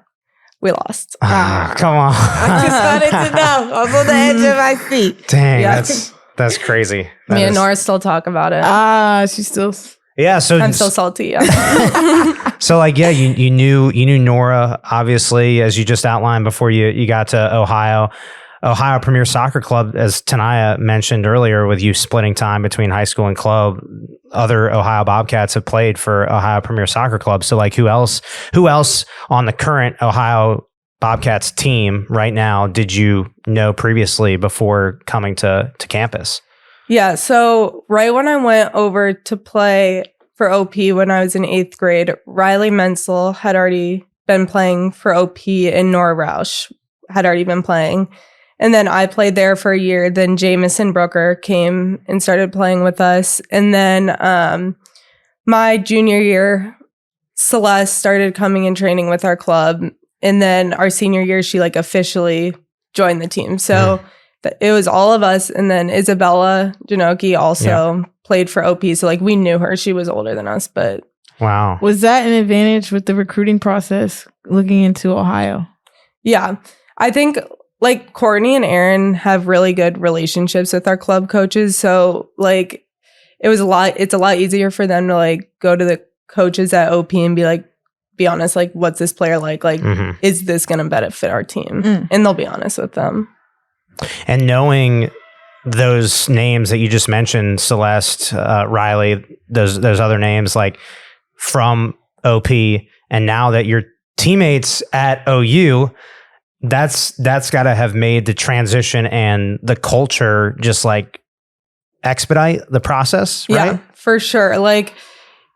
We lost. Come on. I just wanted to know. I was on the edge of my seat. Dang, that's crazy. Me and Nora still talk about it. She's still... Yeah, so I'm so salty. Yeah. So like, yeah, you knew Nora, obviously, as you just outlined before you got to Ohio Premier Soccer Club, as Tanaya mentioned earlier, with you splitting time between high school and club. Other Ohio Bobcats have played for Ohio Premier Soccer Club. So like, who else on the current Ohio Bobcats team right now did you know previously before coming to campus? Yeah, so right when I went over to play for OP when I was in 8th grade, Riley Menzel had already been playing for OP, and Nora Rausch had already been playing. And then I played there for a year. Then Jamison Brooker came and started playing with us. And then my junior year, Celeste started coming and training with our club. And then our senior year, she like officially joined the team. So it was all of us, and then Isabella Janoki also played for OP. So like we knew her; she was older than us. But wow, was that an advantage with the recruiting process looking into Ohio? Yeah, I think like Courtney and Aaron have really good relationships with our club coaches. So like it's a lot easier for them to like go to the coaches at OP and be honest, like what's this player like? Like is this going to benefit our team? And they'll be honest with them. And knowing those names that you just mentioned, Celeste, Riley, those other names like from OP, and now that you're teammates at OU, that's got to have made the transition and the culture just like expedite the process, right? Yeah, for sure. Like,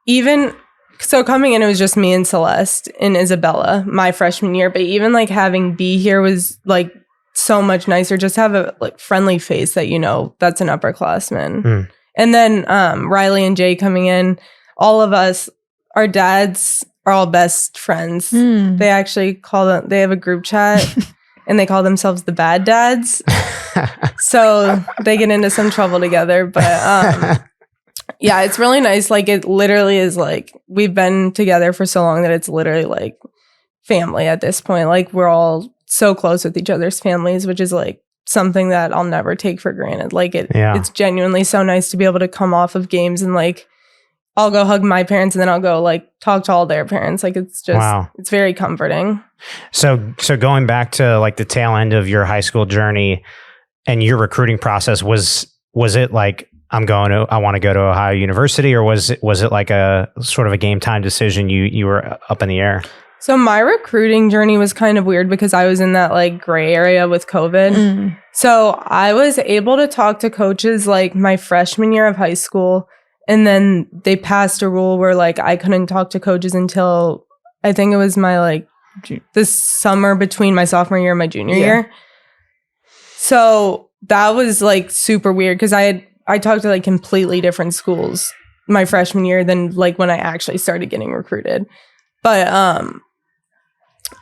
even so coming in, it was just me and Celeste and Isabella my freshman year. But even like having B here was like so much nicer. Just have a like friendly face that, you know, that's an upperclassman. And then Riley and Jay coming in, all of us, our dads are all best friends. They actually they have a group chat and they call themselves the Bad Dads. So they get into some trouble together. But yeah, it's really nice. Like, it literally is like, we've been together for so long that it's literally like family at this point. Like, we're all so close with each other's families, which is like something that I'll never take for granted. Like, it's genuinely so nice to be able to come off of games and like, I'll go hug my parents and then I'll go like talk to all their parents. Like, it's just, it's very comforting. So going back to like the tail end of your high school journey and your recruiting process, was it like, I want to go to Ohio University, or was it like a sort of a game time decision? You were up in the air. So my recruiting journey was kind of weird because I was in that like gray area with COVID. So I was able to talk to coaches like my freshman year of high school. And then they passed a rule where like I couldn't talk to coaches until I think it was my like this summer between my sophomore year and my junior year. So that was like super weird because I talked to like completely different schools my freshman year than like when I actually started getting recruited. But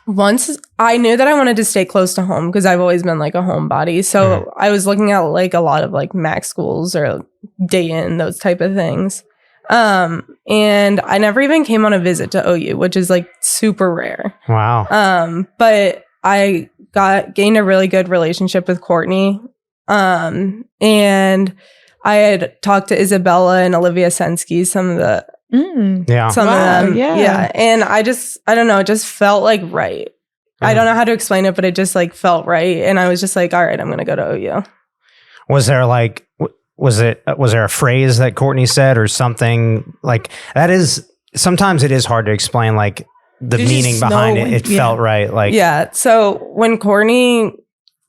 once I knew that I wanted to stay close to home because I've always been like a homebody. So I was looking at like a lot of like MAC schools or Dayton, those type of things. And I never even came on a visit to OU, which is like super rare. Wow. But I gained a really good relationship with Courtney. And I had talked to Isabella and Olivia Sensky, some of them. Yeah. And I don't know, it just felt like right. I don't know how to explain it, but it just like felt right. And I was just like, all right, I'm going to go to OU. Was there like, was there a phrase that Courtney said or something like that? Is sometimes it is hard to explain, like the meaning behind it. It felt right. Like, So when Courtney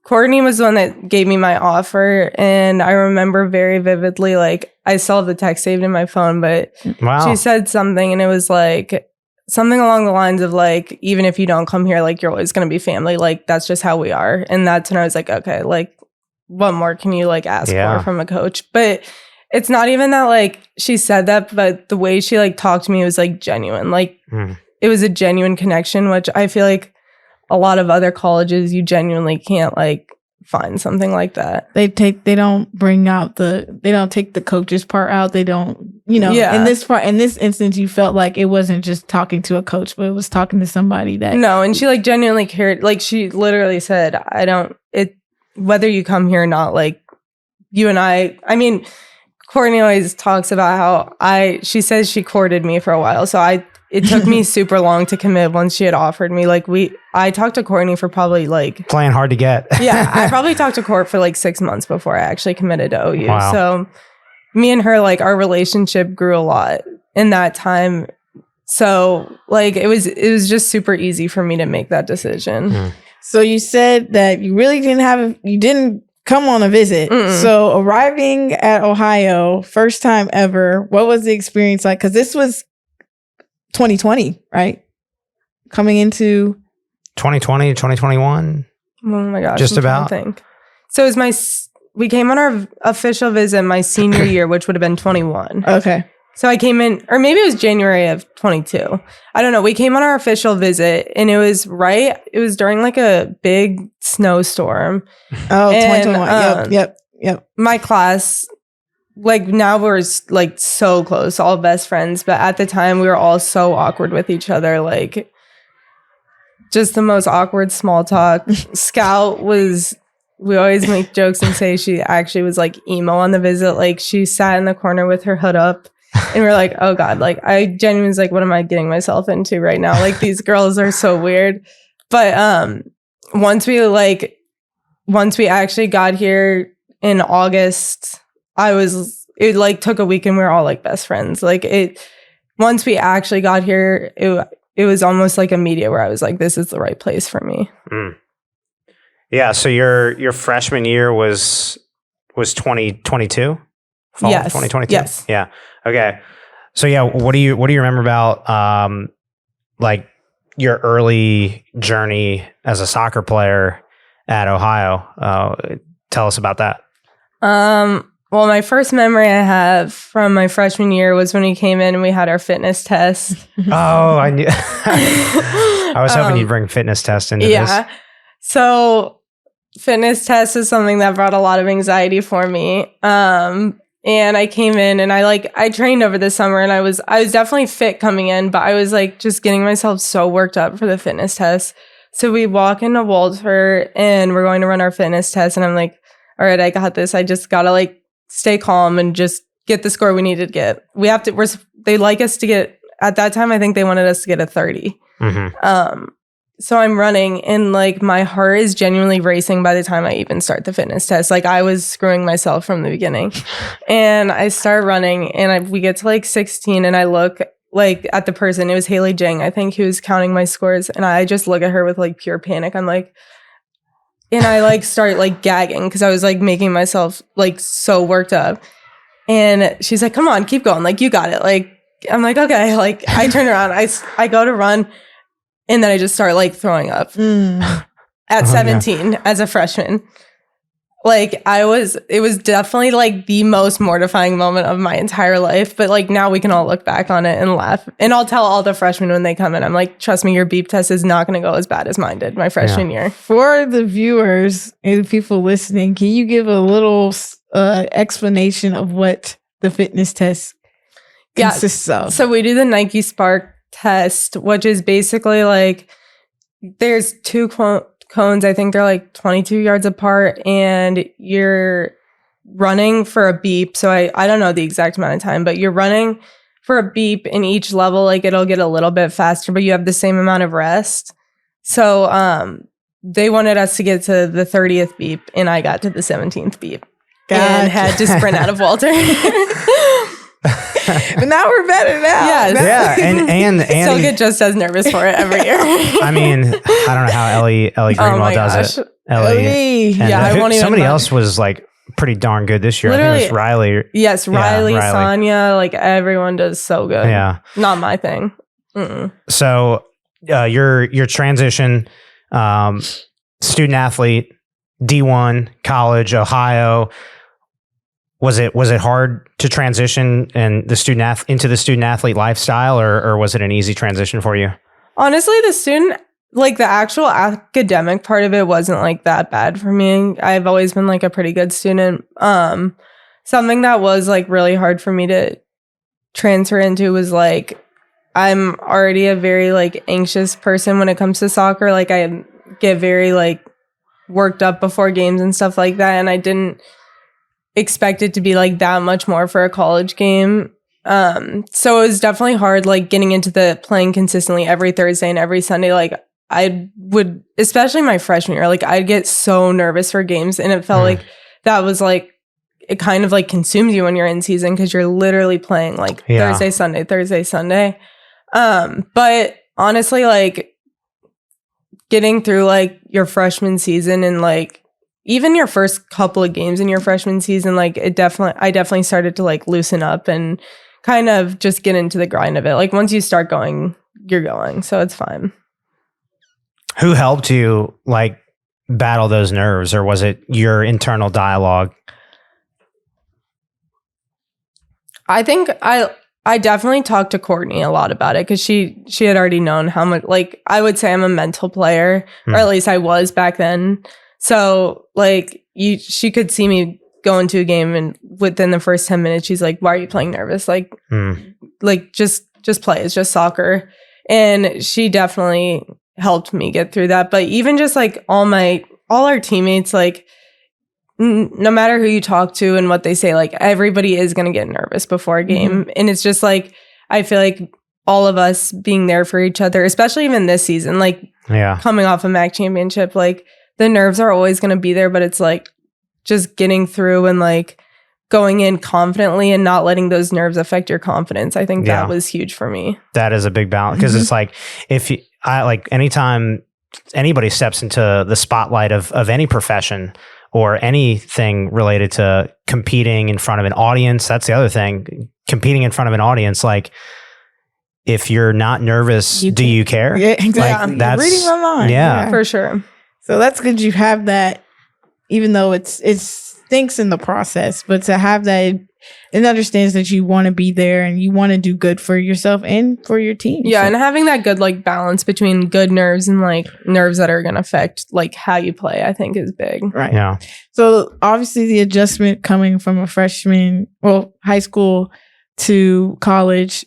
was the one that gave me my offer, and I remember very vividly, like I still have the text saved in my phone, but she said something and it was like something along the lines of like, even if you don't come here, like you're always going to be family. Like that's just how we are. And that's when I was like, okay, like what more can you like ask for from a coach? But it's not even that like she said that, but the way she like talked to me was like genuine. Like it was a genuine connection, which I feel like a lot of other colleges, you genuinely can't like find something like that. They don't take the coach's part out. They don't, in this instance, you felt like it wasn't just talking to a coach, but it was talking to somebody that. No, and she like genuinely cared. Like she literally said, whether you come here or not, like you and I mean, Courtney always talks about how she says she courted me for a while. So it took me super long to commit once she had offered me. Like I talked to Courtney for probably like playing hard to get. I probably talked to Court for like 6 months before I actually committed to OU. Wow. So me and her, like our relationship grew a lot in that time. So like it was just super easy for me to make that decision. So you said that you really didn't come on a visit. So arriving at Ohio, first time ever, what was the experience like? Because this was 2020, right? Coming into 2020, 2021. Oh my gosh. Just about. So it was we came on our official visit my senior year, which would have been 21. Okay. So I came in, or maybe it was January of 22. I don't know. We came on our official visit and it was during like a big snowstorm. Oh, 2021. Yep. My class, like now we're like so close, all best friends. But at the time we were all so awkward with each other. Like just the most awkward small talk. Scout we always make jokes and say she actually was like emo on the visit. Like she sat in the corner with her hood up. And we're like, oh God, like I genuinely was like, what am I getting myself into right now? Like these girls are so weird. But once we actually got here in August, it like took a week and we were all like best friends. Like once we actually got here, it was almost like immediate where I was like, this is the right place for me. Yeah. So your freshman year was 2022? Fall Yes. 2022? Yes. Yeah. Okay. So yeah, what do you remember about like your early journey as a soccer player at Ohio? Tell us about that. Well, my first memory I have from my freshman year was when we came in and we had our fitness test. Oh, I knew. I was hoping you'd bring fitness test into this. Yeah. So fitness test is something that brought a lot of anxiety for me. And I came in and I trained over the summer and I was definitely fit coming in, but I was like just getting myself so worked up for the fitness test. So we walk into Walter and we're going to run our fitness test and I'm like, all right, I got this. I just got to like stay calm and just get the score we needed to get. They like us to get, at that time, I think they wanted us to get a 30. Mm-hmm. So I'm running and like my heart is genuinely racing by the time I even start the fitness test. Like I was screwing myself from the beginning. And I start running and we get to like 16 and I look like at the person. It was Haley Jang, I think, who was counting my scores. And I just look at her with like pure panic. I'm like, and I like start like gagging because I was like making myself like so worked up. And she's like, come on, keep going. Like, you got it. Like, I'm like, okay. Like, I turn around, I go to run, and then I just start like throwing up at 17 as a freshman. Like, it was definitely like the most mortifying moment of my entire life. But like now we can all look back on it and laugh. And I'll tell all the freshmen when they come in, I'm like, trust me, your beep test is not going to go as bad as mine did my freshman year. For the viewers and the people listening, can you give a little explanation of what the fitness test consists of? So we do the Nike Spark test, which is basically like there's two cones. I think they're like 22 yards apart and you're running for a beep. So I don't know the exact amount of time, but you're running for a beep in each level. Like it'll get a little bit faster, but you have the same amount of rest. So they wanted us to get to the 30th beep and I got to the 17th beep and had to sprint out of Walter. But now we're better now. Yes. Yeah, and still get just as nervous for it every year. I mean, I don't know how Ellie Greenwell does it. Ellie. Yeah, I won't even. Somebody else was like pretty darn good this year. Literally, I think it was Riley. Yes, Riley, Sonia, like everyone does so good. Yeah, not my thing. Mm-mm. So your transition, student athlete, D1, college, Ohio. Was it hard to transition and into the student athlete lifestyle, or was it an easy transition for you? Honestly, the actual academic part of it wasn't like that bad for me. I've always been like a pretty good student. Something that was like really hard for me to transfer into was like I'm already a very like anxious person when it comes to soccer. Like I get very like worked up before games and stuff like that, and I didn't expect it to be like that much more for a college game. So it was definitely hard, like getting into the playing consistently every Thursday and every Sunday. Like I would, especially my freshman year, like I'd get so nervous for games and it felt like that was like, it kind of like consumes you when you're in season because you're literally playing like Thursday, Sunday. But honestly, like getting through like your freshman season and like even your first couple of games in your freshman season, like I definitely started to like loosen up and kind of just get into the grind of it. Like once you start going, you're going. So it's fine. Who helped you like battle those nerves, or was it your internal dialogue? I think I definitely talked to Courtney a lot about it because she had already known how much, like I would say I'm a mental player, or at least I was back then. So like she could see me go into a game and within the first 10 minutes, she's like, why are you playing nervous? Like just play. It's just soccer. And she definitely helped me get through that. But even just like all our teammates, like no matter who you talk to and what they say, like everybody is going to get nervous before a game. And it's just like, I feel like all of us being there for each other, especially even this season, like coming off a MAC championship, like the nerves are always going to be there, but it's like just getting through and like going in confidently and not letting those nerves affect your confidence. I think that was huge for me. That is a big balance because it's like anytime anybody steps into the spotlight of any profession or anything related to competing in front of an audience. That's the other thing. Competing in front of an audience, like, if you're not nervous, do you care? Yeah, exactly. Like, You're reading my mind. Yeah. For sure. So that's good you have that, even though it stinks in the process, but to have that, it understands that you want to be there and you want to do good for yourself and for your team. Yeah, So- and having that good like balance between good nerves and like nerves that are going to affect like how you play, I think is big. Right. Yeah. So obviously the adjustment coming from a freshman, high school to college,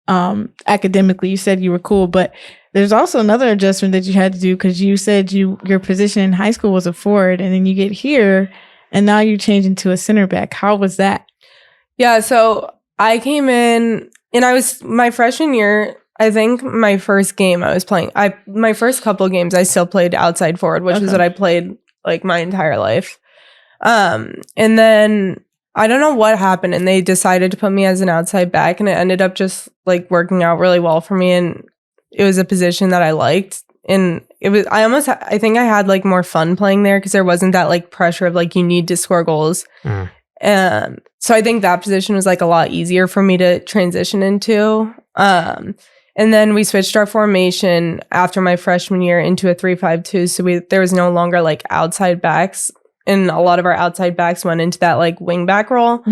academically, you said you were cool, but there's also another adjustment that you had to do because you said your position in high school was a forward, and then you get here and now you're changing to a center back. How was that? Yeah, so I came in and I was my freshman year. I think my first game I was playing, my first couple of games I still played outside forward, which is what I played like my entire life. And then I don't know what happened, and they decided to put me as an outside back, and it ended up just like working out really well for me, and it was a position that I liked. And it was I think I had like more fun playing there because there wasn't that like pressure of like you need to score goals. So I think that position was like a lot easier for me to transition into. And then we switched our formation after my freshman year into a 3-5-2. So there was no longer like outside backs, and a lot of our outside backs went into that like wing back role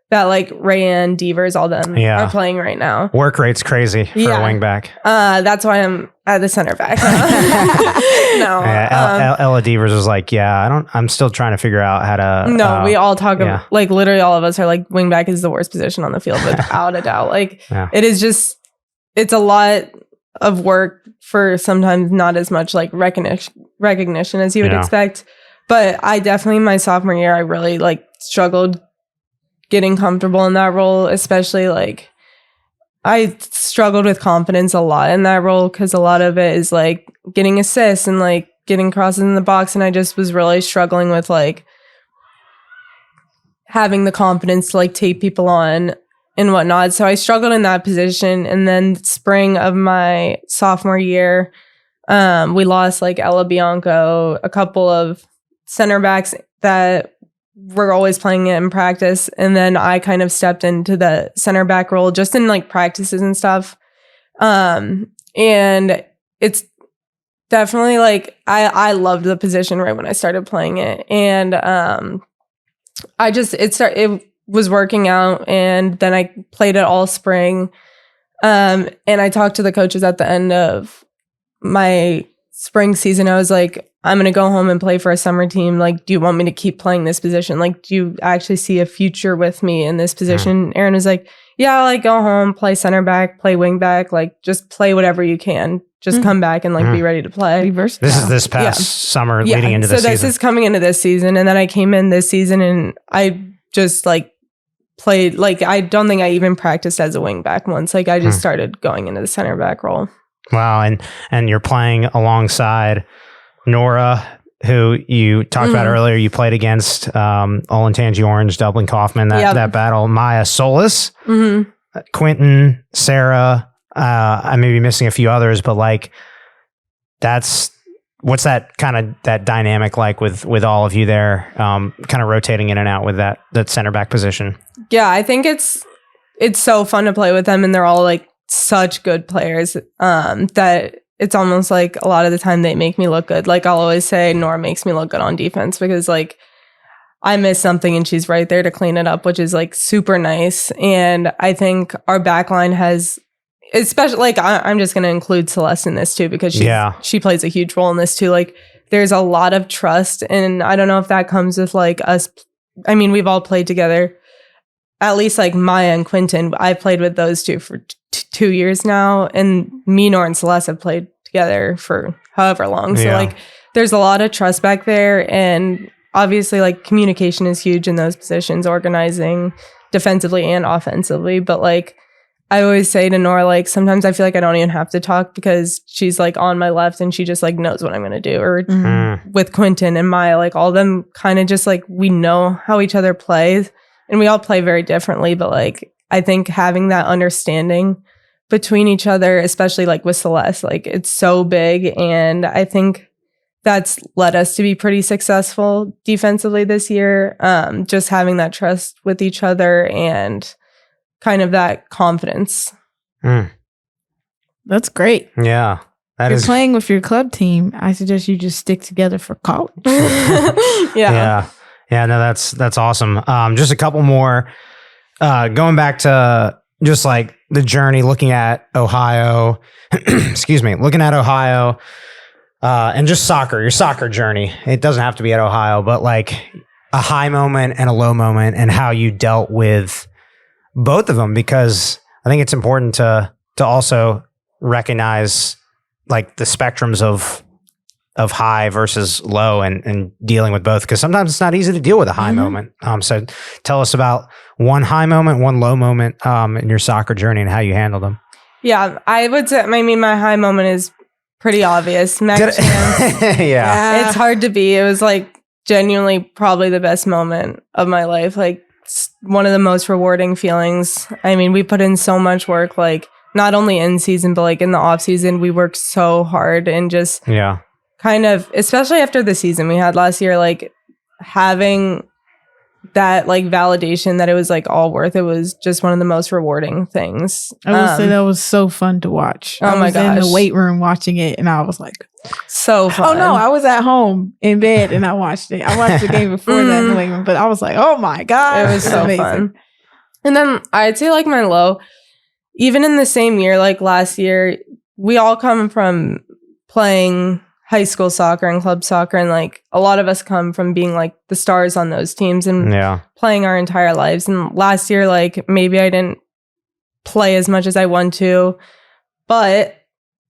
that like Rayanne, Devers, all them are playing right now. Work rate's crazy for a wing back. That's why I'm at the center back. No. Ella Devers was like, I'm still trying to figure out how to. No, we all talk about, like, literally all of us are like, wing back is the worst position on the field without a doubt. Like, it is just, it's a lot of work for sometimes not as much like recognition as you would expect. But I definitely, my sophomore year, I really like struggled getting comfortable in that role, especially like I struggled with confidence a lot in that role because a lot of it is like getting assists and like getting crosses in the box, and I just was really struggling with like having the confidence to like take people on and whatnot. So I struggled in that position. And then spring of my sophomore year, we lost like Ella Bianco, a couple of center backs that were always playing it in practice, and then I kind of stepped into the center back role just in like practices and stuff. And it's definitely like I loved the position right when I started playing it, and it was working out, and then I played it all spring. And I talked to the coaches at the end of my spring season. I was like, I'm going to go home and play for a summer team. Like, do you want me to keep playing this position? Like, do you actually see a future with me in this position? Aaron was like, yeah, like go home, play center back, play wing back, like just play whatever you can. Just come back and like be ready to play. This is this past summer leading into the season. So this is coming into this season. And then I came in this season and I just like played, like I don't think I even practiced as a wing back once. Like I just started going into the center back role. Wow. And you're playing alongside Nora, who you talked about earlier. You played against Olentangy Orange, Dublin Kaufman, that battle. Maia Solis, Quentin, Sarah. I may be missing a few others, but like what's that kind of that dynamic like with all of you there, kind of rotating in and out with that center back position? Yeah, I think it's so fun to play with them, and they're all like such good players that it's almost like a lot of the time they make me look good. Like I'll always say Nora makes me look good on defense because like I miss something and she's right there to clean it up, which is like super nice. And I think our back line has, especially like I'm just going to include Celeste in this too because she plays a huge role in this too. Like there's a lot of trust, and I don't know if that comes with like us. I mean, we've all played together. At least like Maia and Quentin, I've played with those two for 2 years now, and me, Nora, and Celeste have played together for however long. So like there's a lot of trust back there, and obviously like communication is huge in those positions, organizing defensively and offensively. But like I always say to Nora, like sometimes I feel like I don't even have to talk because she's like on my left and she just like knows what I'm going to do. Or with Quentin and Maia, like all of them kind of just like we know how each other plays. And we all play very differently, but like I think having that understanding between each other, especially like with Celeste, like it's so big. And I think that's led us to be pretty successful defensively this year. Just having that trust with each other and kind of that confidence. That's great. Yeah. You're playing with your club team. I suggest you just stick together for college. Yeah. Yeah, no, that's awesome. Just a couple more. Going back to just like the journey, looking at Ohio, looking at Ohio, and just soccer, your soccer journey. It doesn't have to be at Ohio, but like a high moment and a low moment and how you dealt with both of them, because I think it's important to also recognize like the spectrums of high versus low and dealing with both, because sometimes it's not easy to deal with a high moment. So tell us about one high moment, one low moment in your soccer journey and how you handled them. Yeah, I would say, my high moment is pretty obvious. Yeah. It's hard to beat. It was like genuinely probably the best moment of my life. Like one of the most rewarding feelings. I mean, we put in so much work, like not only in season, but like in the off season, we worked so hard and just kind of, especially after the season we had last year, like having that like validation that it was like all worth it was just one of the most rewarding things. I will say that was so fun to watch. Oh my gosh. I was in the weight room watching it and I was like, so fun. Oh no, I was at home in bed and I watched it. I watched the game before that in the weight room, but I was like, oh my God. It was so fun. And then I'd say like my low, even in the same year, like last year, we all come from playing high school soccer and club soccer. And like a lot of us come from being like the stars on those teams and playing our entire lives. And last year, like maybe I didn't play as much as I want to, but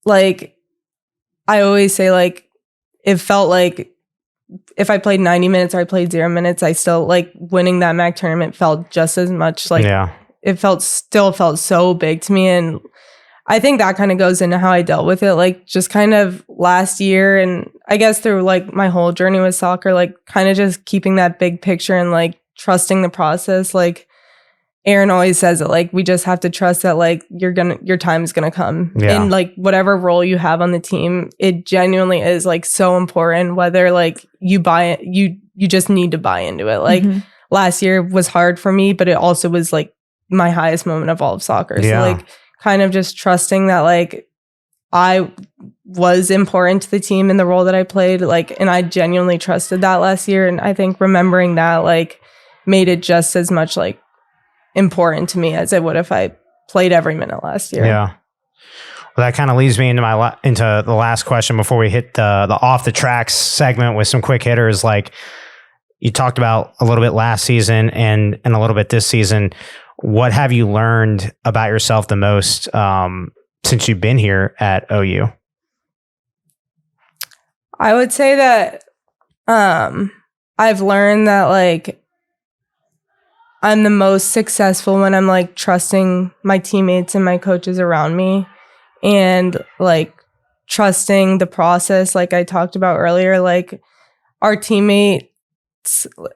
like I always say, like it felt like if I played 90 minutes or I played 0 minutes, I still like winning that MAC tournament felt just as much like it still felt so big to me. And I think that kind of goes into how I dealt with it. Like just kind of last year and I guess through like my whole journey with soccer, like kind of just keeping that big picture and like trusting the process. Like Aaron always says it, like we just have to trust that like your time is gonna come. And like whatever role you have on the team, it genuinely is like so important, whether like you buy it, you just need to buy into it. Like last year was hard for me, but it also was like my highest moment of all of soccer. So like kind of just trusting that like I was important to the team in the role that I played, like, and I genuinely trusted that last year. And I think remembering that like made it just as much like important to me as it would if I played every minute last year. Yeah. Well, that kind of leads me into into the last question before we hit the off the tracks segment with some quick hitters. Like you talked about a little bit last season and a little bit this season. What have you learned about yourself the most since you've been here at OU? I would say that I've learned that like I'm the most successful when I'm like trusting my teammates and my coaches around me and like trusting the process. Like I talked about earlier, like our teammates,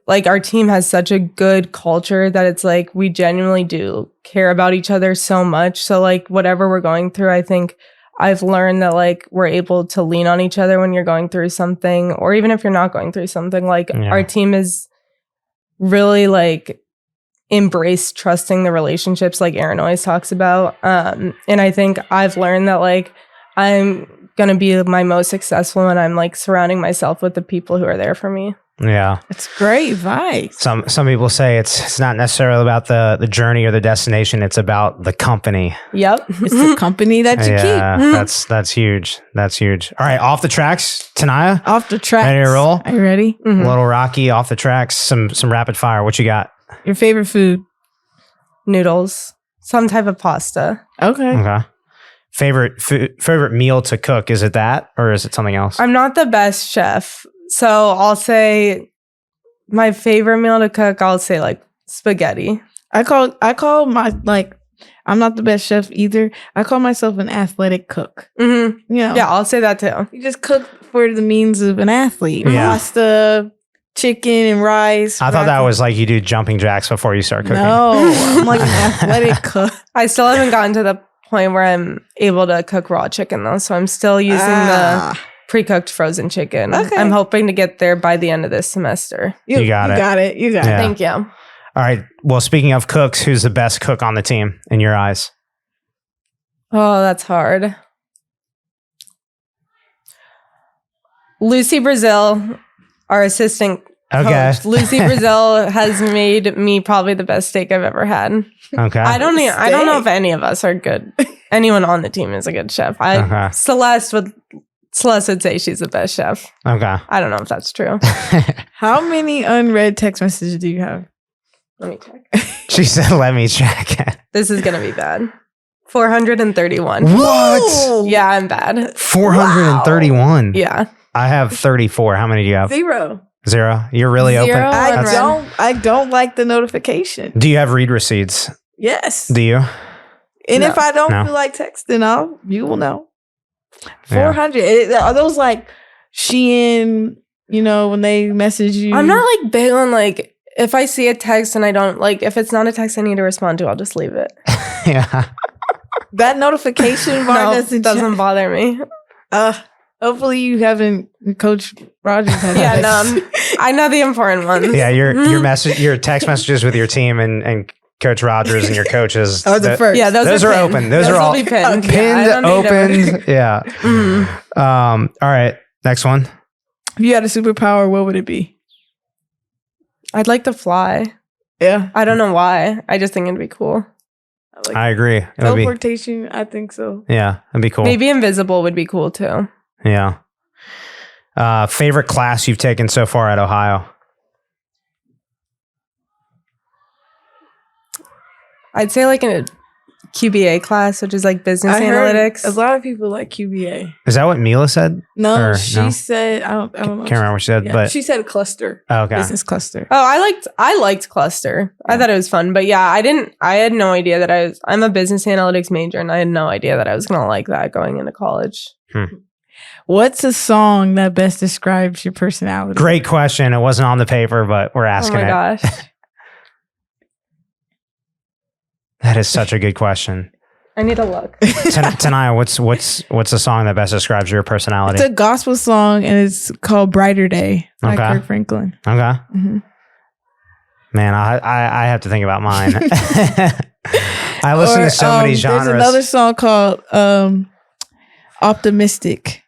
like our team has such a good culture that it's like we genuinely do care about each other so much. So like whatever we're going through, I think I've learned that like we're able to lean on each other when you're going through something, or even if you're not going through something. Like our team is really like embraced trusting the relationships like Aaron always talks about. And I think I've learned that like I'm going to be my most successful when I'm like surrounding myself with the people who are there for me. Yeah. It's great advice. Some people say it's not necessarily about the journey or the destination. It's about the company. Yep. It's the company that you keep. Yeah, that's huge. That's huge. All right. Off the tracks, Tanaya. Off the tracks. Ready to roll? Are you ready? A little rocky, off the tracks, some rapid fire. What you got? Your favorite food? Noodles. Some type of pasta. Okay. Favorite meal to cook? Is it that or is it something else? I'm not the best chef. So I'll say my favorite meal to cook, I'll say like spaghetti. I call my like I'm not the best chef either. I call myself an athletic cook. Mm-hmm. You know, yeah, I'll say that too. You just cook for the means of an athlete. Yeah. Pasta, chicken, and rice. I thought that was like you do jumping jacks before you start cooking. No, I'm like an athletic cook. I still haven't gotten to the point where I'm able to cook raw chicken though, so I'm still using pre-cooked frozen chicken. Okay. I'm hoping to get there by the end of this semester. You got it. You got it. Yeah. Thank you. All right. Well, speaking of cooks, who's the best cook on the team in your eyes? Oh, that's hard. Lucy Brazil, our assistant Okay. coach. Lucy Brazil has made me probably the best steak I've ever had. Okay. I don't know if any of us are good. Anyone on the team is a good chef. Okay. Celeste would say she's the best chef. Okay. I don't know if that's true. How many unread text messages do you have? Let me check. She said, let me check. This is gonna be bad. 431. What? Yeah, I'm bad. 431. Yeah. I have 34. How many do you have? 0. 0. You're really Zero. open. I don't like the notification. Do you have read receipts? Yes. Do you? And No. if I don't No. feel like texting, you will know. Yeah. 400. Are those like Shein, when they message you? I'm not like big on like if I see a text and I don't like if it's not a text I need to respond to, I'll just leave it. Yeah. That notification bar No, doesn't bother me. Hopefully you haven't, Coach Rogers has Yeah, that. no, I know the important ones. Yeah. Your text messages with your team and Coach Rogers and your coaches. Are the first. Yeah, Those are pinned. open. Those are will all be pinned. pinned, Yeah, I don't need to- opened. Yeah. Mhm. All right. Next one. If you had a superpower, what would it be? I'd like to fly. Yeah. I don't know why. I just think it'd be cool. I agree. It would be. Teleportation, I think so. Yeah. It'd be cool. Maybe invisible would be cool too. Yeah. Favorite class you've taken so far at Ohio? I'd say like a QBA class, which is like business I heard analytics. a lot of people like QBA. Is that what Meela said? No, Or she no? said, I don't know. Can't remember what she said, Yeah, but she said a cluster. okay. Business cluster. Oh, I liked cluster. I thought it was fun, but yeah, I had no idea that I'm a business analytics major, and I had no idea that I was gonna like that going into college. What's a song that best describes your personality? Great question. It wasn't on the paper, but we're Oh asking my it. gosh. That is such a good question. I need to look. Tanaya, what's a song that best describes your personality? It's a gospel song and it's called Brighter Day by Okay. Kirk Franklin. Okay. Mhm. Man, I have to think about mine. I listen to so many genres. There's another song called Optimistic.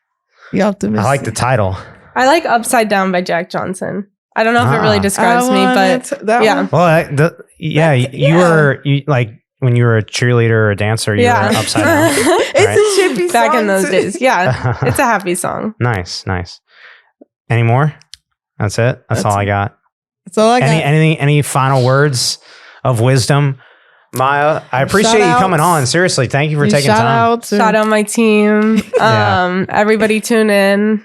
The Optimistic. I like the title. I like Upside Down by Jack Johnson. I don't know if it really describes me, but yeah. Well, you were like when you were a cheerleader or a dancer, you were upside down. It's a chippy Back song in those too. days. Yeah. It's a happy song. Nice. Any more? That's it. That's all I got. That's all I got. Any final words of wisdom? Maia, I appreciate you coming on. Seriously, thank you for taking time. Shout out my team. Yeah. Everybody tune in.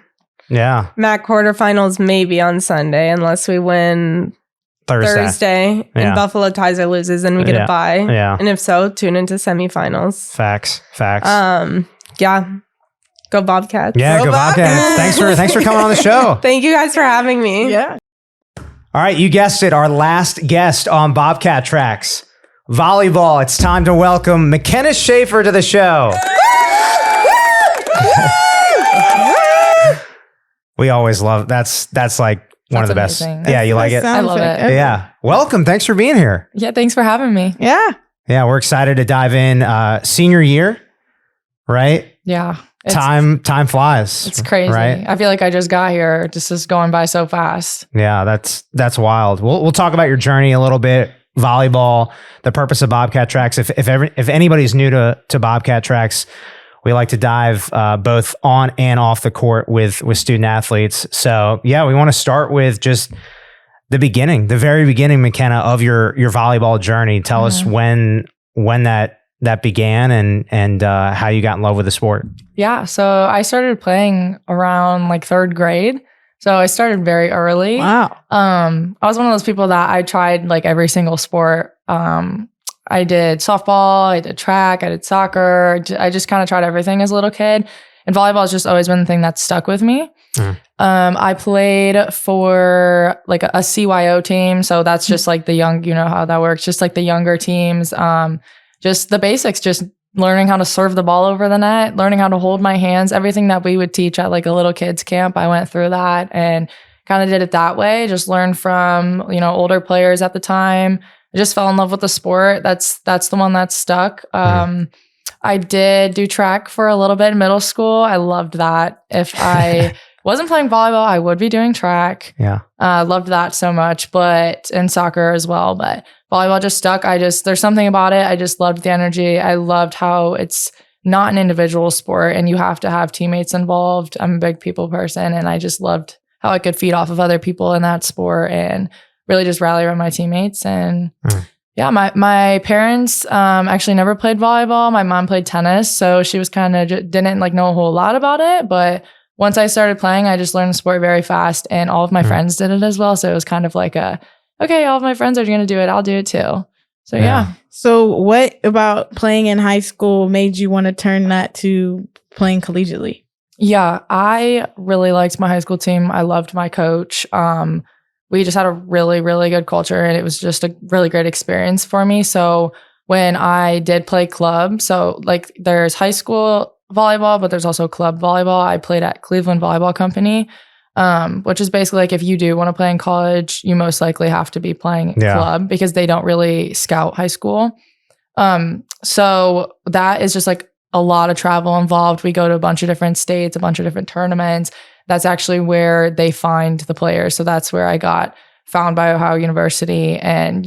Yeah. MAC quarterfinals maybe on Sunday unless we win Thursday Yeah. and Buffalo ties or loses and we get a bye. Yeah. And if so, tune into semifinals. Facts. Yeah. Go Bobcats. Yeah, go Bobcats. Thanks for coming on the show. Thank you guys for having me. Yeah. All right, you guessed it, our last guest on Bobcat Tracks. Volleyball. It's time to welcome Makenna Schafer to the show. We always love that's like one of the best. amazing. Yeah, you like it? I love it. Yeah. Welcome. Thanks for being here. Yeah, thanks for having me. Yeah. Yeah, we're excited to dive in. Senior year, right? Yeah. Time flies. It's crazy. right? I feel like I just got here. Just is going by so fast. Yeah, that's wild. We'll talk about your journey a little bit. Volleyball, the purpose of Bobcat Tracks. If anybody's new to Bobcat Tracks, we like to dive both on and off the court with student athletes. So yeah, we want to start with just the beginning, the very beginning, Makenna, of your volleyball journey. Tell us when that began and how you got in love with the sport. Yeah. So I started playing around like third grade. So I started very early. Wow. I was one of those people that I tried like every single sport. I did softball, I did track, I did soccer. I just kind of tried everything as a little kid. And volleyball has just always been the thing that's stuck with me. I played for like a CYO team. So that's just like the young, you know how that works, just like the younger teams. Just the basics, just learning how to serve the ball over the net, learning how to hold my hands, everything that we would teach at like a little kids camp. I went through that and kind of did it that way. Just learned from, older players at the time. I just fell in love with the sport. That's the one that stuck. I did do track for a little bit in middle school. I loved that. If I wasn't playing volleyball, I would be doing track. Yeah. Loved that so much, and soccer as well. But volleyball just stuck. There's something about it. I just loved the energy. I loved how it's not an individual sport and you have to have teammates involved. I'm a big people person and I just loved how I could feed off of other people in that sport and really just rally around my teammates. And yeah, my parents actually never played volleyball. My mom played tennis. So she was kind of didn't know a whole lot about it. But once I started playing, I just learned the sport very fast and all of my friends did it as well. So it was kind of like okay, all of my friends are going to do it. I'll do it too. So yeah. So what about playing in high school made you want to turn that to playing collegiately? Yeah, I really liked my high school team. I loved my coach. We just had a really, really good culture and it was just a really great experience for me. So when I did play club, so there's high school volleyball, but there's also club volleyball. I played at Cleveland Volleyball Company, which is basically if you do want to play in college, you most likely have to be playing club because they don't really scout high school. So that is just a lot of travel involved. We go to a bunch of different states, a bunch of different tournaments. That's actually where they find the players. So that's where I got found by Ohio University. And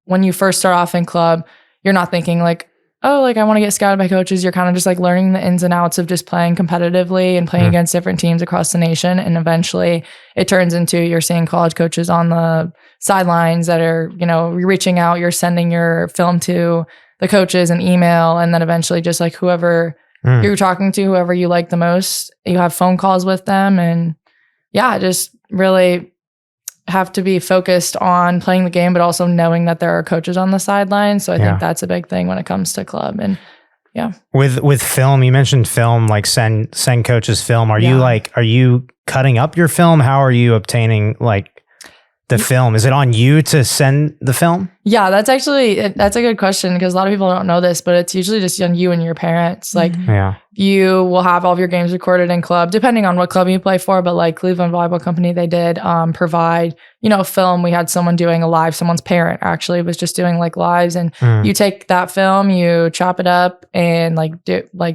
when you first start off in club, you're not thinking I want to get scouted by coaches. You're kind of just learning the ins and outs of just playing competitively and playing against different teams across the nation. And eventually it turns into you're seeing college coaches on the sidelines that are, you're reaching out, you're sending your film to the coaches and email. And then eventually just whoever you're talking to, whoever you like the most, you have phone calls with them. And yeah, just really have to be focused on playing the game, but also knowing that there are coaches on the sidelines. So I think that's a big thing when it comes to club. And yeah. With film, you mentioned film, send coaches film. Are you cutting up your film? How are you obtaining the film? Is it on you to send the film? Yeah, that's a good question because a lot of people don't know this, but it's usually just on you and your parents. You will have all of your games recorded in club, depending on what club you play for. But Cleveland Volleyball Company, they did provide, film. We had someone doing a live, someone's parent actually was just doing lives. And you take that film, you chop it up and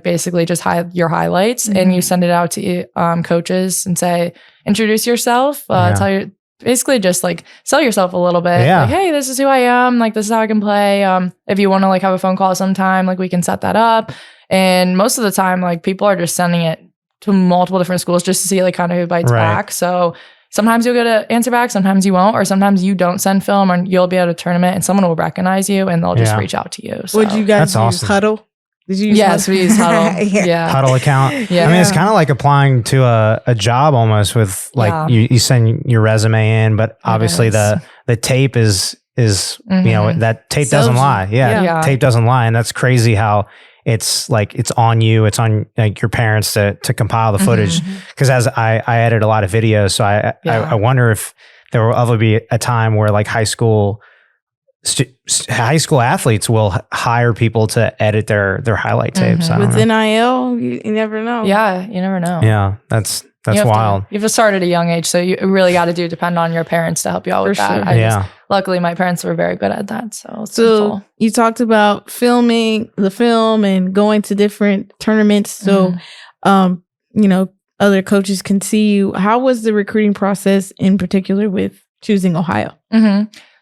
basically just hide your highlights and you send it out to coaches and say, introduce yourself, tell you. Basically just sell yourself a little bit. Yeah. Hey, this is who I am. This is how I can play. If you want to have a phone call sometime, we can set that up. And most of the time, people are just sending it to multiple different schools just to see kind of who bites back. So sometimes you'll get an answer back, sometimes you won't, or sometimes you don't send film and you'll be at a tournament and someone will recognize you and they'll just reach out to you. So. Would you guys use awesome. Huddle? Did you use we use Huddle. Yeah. Huddle account. Yeah. I mean, it's kind of like applying to a job almost with you send your resume in, but obviously the tape is that tape doesn't lie. Yeah. Tape doesn't lie. And that's crazy how it's it's on you, it's on your parents to compile the footage. Cause as I edit a lot of videos. So I wonder if there will ever be a time where high school athletes will hire people to edit their highlight tapes. With NIL, you never know. Yeah, you never know. Yeah, that's wild. You have to start at a young age, so you really got to depend on your parents to help you out with that. Luckily, my parents were very good at that. So you talked about filming the film and going to different tournaments. So, other coaches can see you. How was the recruiting process in particular with choosing Ohio?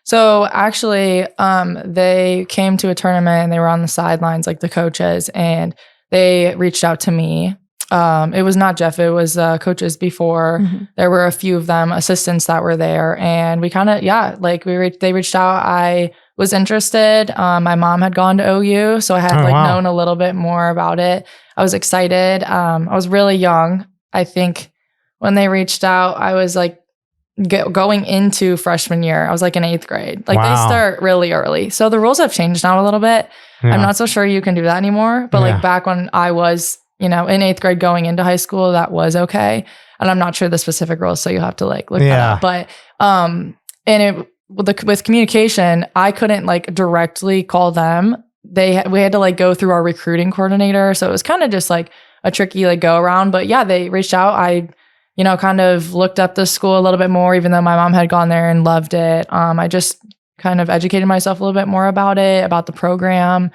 So actually, they came to a tournament and they were on the sidelines, the coaches, and they reached out to me. It was not Jeff, it was coaches before. There were a few of them, assistants that were there. And we kind of, they reached out. I was interested. My mom had gone to OU, so I had known a little bit more about it. I was excited. I was really young. I think when they reached out, I was going into freshman year. I was in 8th grade. They start really early. So the rules have changed now a little bit. Yeah. I'm not so sure you can do that anymore. But back when I was, in 8th grade going into high school, that was okay. And I'm not sure the specific rules. So you have to look that up. But, with communication, I couldn't directly call them. we had to like go through our recruiting coordinator. So it was kind of just like a tricky like go around. But yeah, they reached out. I, kind of looked up the school a little bit more, even though my mom had gone there and loved it. I just kind of educated myself a little bit more about it, about the program.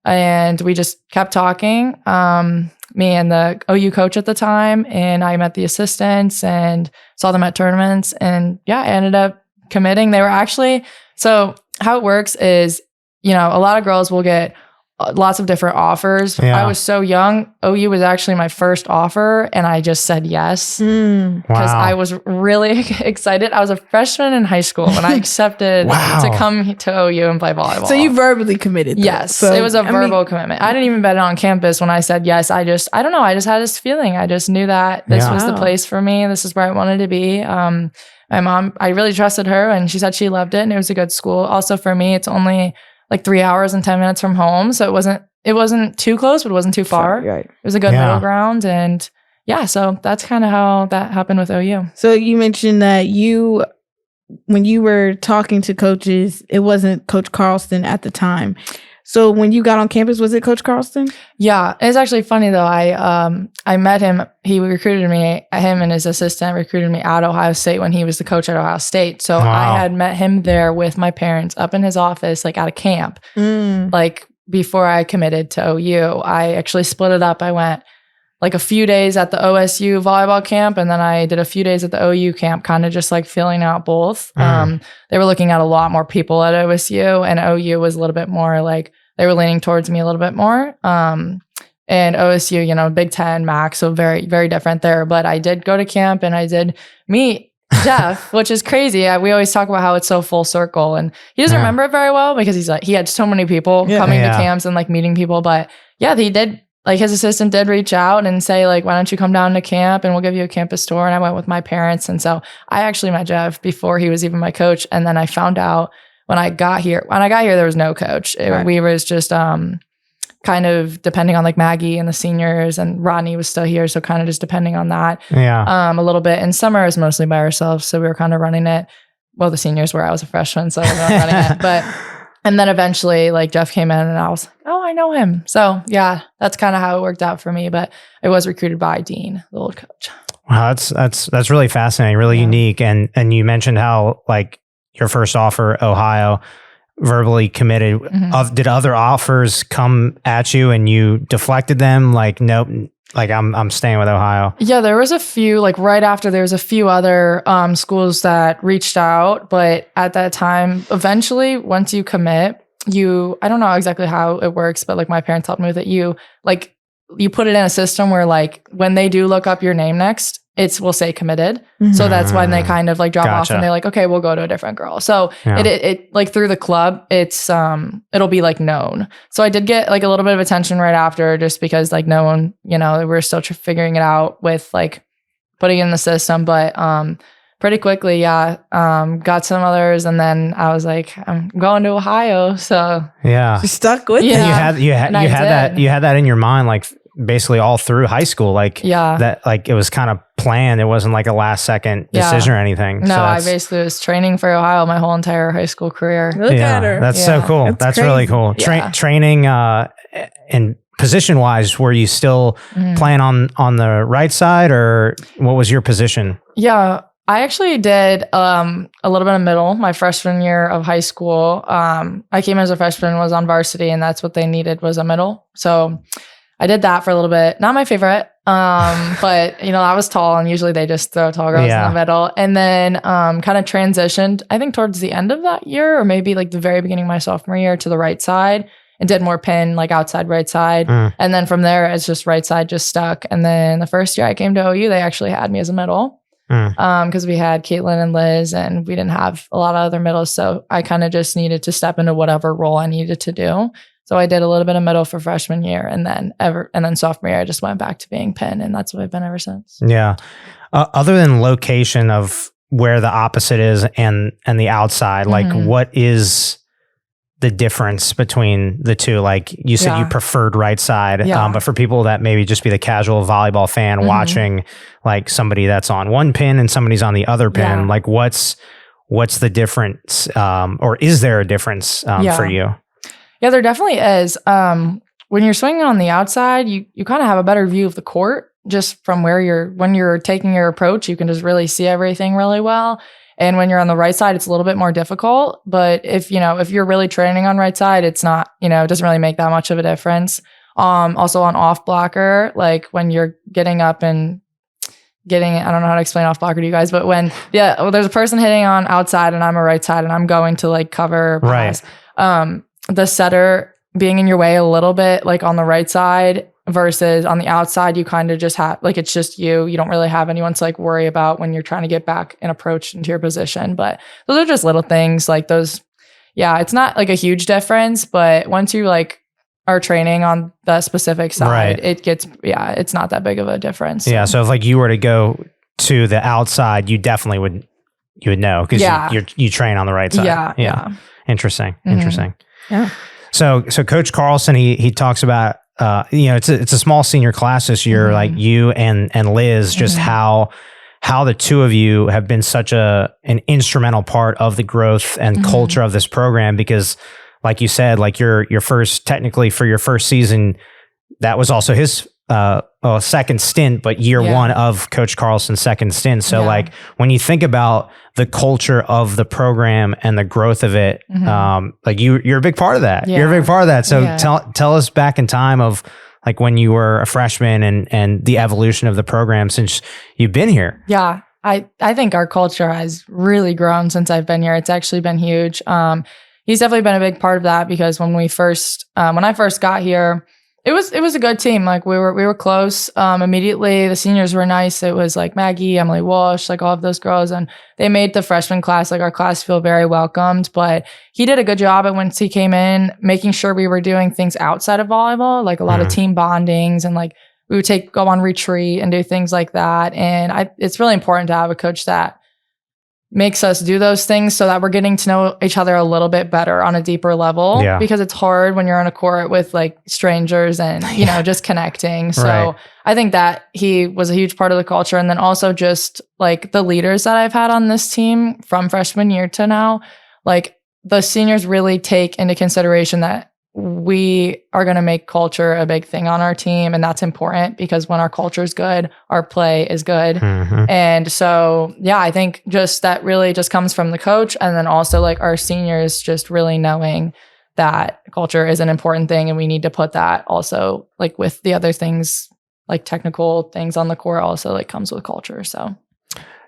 And we just kept talking, me and the OU coach at the time. And I met the assistants and saw them at tournaments. And yeah, I ended up committing. They were actually, so how it works is, a lot of girls will get lots of different offers. Yeah. I was so young. OU was actually my first offer, and I just said yes because I was really excited. I was a freshman in high school when I accepted to come to OU and play volleyball. So you verbally committed. Yes, so, it was a verbal commitment. I didn't even bet it on campus when I said yes. I don't know. I just had this feeling. I just knew that this was the place for me. This is where I wanted to be. My mom, I really trusted her, and she said she loved it, and it was a good school. Also for me, it's only like 3 hours and 10 minutes from home. So it wasn't too close, but it wasn't too far. Right. It was a good middle ground. And yeah, so that's kind of how that happened with OU. So you mentioned that when you were talking to coaches, it wasn't Coach Carlston at the time. So when you got on campus, was it Coach Carlston? Yeah, it's actually funny though. I met him. He recruited me. Him and his assistant recruited me at Ohio State when he was the coach at Ohio State. So I had met him there with my parents up in his office, like at a camp. Like before I committed to OU, I actually split it up. I went like a few days at the OSU volleyball camp, and then I did a few days at the OU camp, kind of just like filling out both. They were looking at a lot more people at OSU, and OU was a little bit more like they were leaning towards me a little bit more. And OSU, Big Ten, MAC, so very, very different there. But I did go to camp and I did meet Jeff, which is crazy. We always talk about how it's so full circle, and he doesn't remember it very well because he had so many people coming to camps and like meeting people. But yeah, he did. Like his assistant did reach out and say like, why don't you come down to camp and we'll give you a campus tour. And I went with my parents. And so I actually met Jeff before he was even my coach. And then I found out when I got here, there was no coach. We was just kind of depending on like Maggie and the seniors, and Rodney was still here. So kind of just depending on that a little bit. And summer is mostly by ourselves. So we were kind of running it. Well, the seniors were, I was a freshman, so I was running it. But and then eventually, like Jeff came in, and I was like, "Oh, I know him." So yeah, that's kind of how it worked out for me. But I was recruited by Dean, the old coach. Wow, that's really fascinating, really unique. And you mentioned how like your first offer, Ohio, verbally committed. Did other offers come at you and you deflected them? Like, nope. Like I'm staying with Ohio. Yeah, there was a few, like right after there was a few other schools that reached out. But at that time, eventually, once you commit, I don't know exactly how it works, but like my parents helped me with it. You put it in a system where like when they do look up your name next, will say committed. So that's when they kind of like drop off and they're like, okay, we'll go to a different girl. So it like through the club, it'll be like known. So I did get like a little bit of attention right after, just because like no one, we're still figuring it out with like putting it in the system. But pretty quickly, got some others, and then I was like, I'm going to Ohio. So yeah, you stuck with it. You had that in your mind, like basically all through high school, like that, like it was kind of planned. It wasn't like a last second decision or anything. No, I basically was training for Ohio my whole entire high school career. Look at her. That's so cool. That's really cool. Training and position wise, were you still playing on the right side, or what was your position? Yeah, I actually did a little bit of middle my freshman year of high school. I came as a freshman, was on varsity, and that's what they needed was a middle. So I did that for a little bit. Not my favorite, but I was tall, and usually they just throw tall girls in the middle. And then kind of transitioned, I think towards the end of that year, or maybe like the very beginning of my sophomore year, to the right side, and did more pin, like outside right side. And then from there, it's just right side just stuck. And then the first year I came to OU, they actually had me as a middle. Because we had Caitlin and Liz, and we didn't have a lot of other middles. So I kind of just needed to step into whatever role I needed to do. So I did a little bit of middle for freshman year, and then sophomore year, I just went back to being pin, and that's what I've been ever since. Yeah. Other than location of where the opposite is and the outside, like what is the difference between the two? Like you said, you preferred right side, but for people that maybe just be the casual volleyball fan watching, like somebody that's on one pin and somebody's on the other pin, like what's the difference, or is there a difference for you? Yeah, there definitely is. When you're swinging on the outside, you kind of have a better view of the court just from when you're taking your approach, you can just really see everything really well. And when you're on the right side, it's a little bit more difficult. But if you're really training on right side, it's not, it doesn't really make that much of a difference. Also on off blocker, like when you're getting up and I don't know how to explain off blocker to you guys, but there's a person hitting on outside and I'm a right side and I'm going to like cover pass. Right. The setter being in your way a little bit, like on the right side versus on the outside, you kind of just have, like, it's just you don't really have anyone to like worry about when you're trying to get back and approach into your position. But those are just little things like those. Yeah, it's not like a huge difference, but once you like are training on the specific side, it's not that big of a difference. Yeah. So if like you were to go to the outside, you definitely would know because you train on the right side. Yeah. Interesting. Mm-hmm. Interesting. Yeah. So Coach Carlson, he talks about, it's a small senior class this year, like you and Liz, just how the two of you have been such an instrumental part of the growth and culture of this program, because like you said, like your first season, that was also his second stint, but year one of Coach Carlson's second stint. So like when you think about the culture of the program and the growth of it, like you're a big part of that. You're a big part of that. So tell us back in time of like when you were a freshman and the evolution of the program since you've been here. Yeah. I think our culture has really grown since I've been here. It's actually been huge. He's definitely been a big part of that because when I first got here, it was a good team. Like we were close. Immediately the seniors were nice. It was like Maggie, Emily Walsh, like all of those girls, and they made the freshman class, like our class, feel very welcomed. But he did a good job at once he came in, making sure we were doing things outside of volleyball, like a lot of team bondings, and like we would go on retreat and do things like that. And it's really important to have a coach that makes us do those things so that we're getting to know each other a little bit better on a deeper level, because it's hard when you're on a court with like strangers and, just connecting. So I think that he was a huge part of the culture. And then also just like the leaders that I've had on this team from freshman year to now, like the seniors really take into consideration that we are going to make culture a big thing on our team. And that's important because when our culture is good, our play is good. And so, I think just that really just comes from the coach. And then also like our seniors just really knowing that culture is an important thing. And we need to put that also like with the other things, like technical things on the court also like comes with culture. So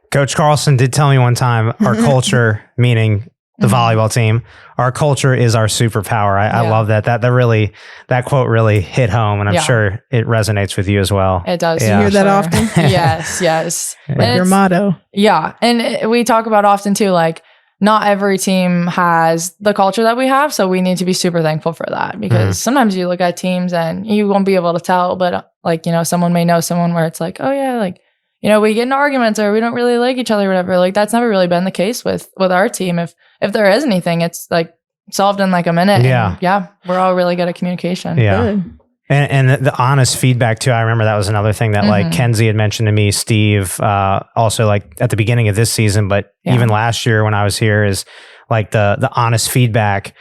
Coach Carlson did tell me one time our culture, meaning the volleyball team, our culture is our superpower. I love that. That quote really hit home, and I'm sure it resonates with you as well. It does. You hear that often? Yes. Like your motto. Yeah. And we talk about often too, like not every team has the culture that we have. So we need to be super thankful for that because sometimes you look at teams and you won't be able to tell, but like, someone may know someone where it's like, oh yeah, like, we get into arguments or we don't really like each other or whatever. Like that's never really been the case with our team. If there is anything, it's like solved in like a minute. Yeah. And we're all really good at communication. Yeah. Good. And the honest feedback too. I remember that was another thing that like Kenzie had mentioned to me, Steve, also like at the beginning of this season, but even last year when I was here is like the honest feedback,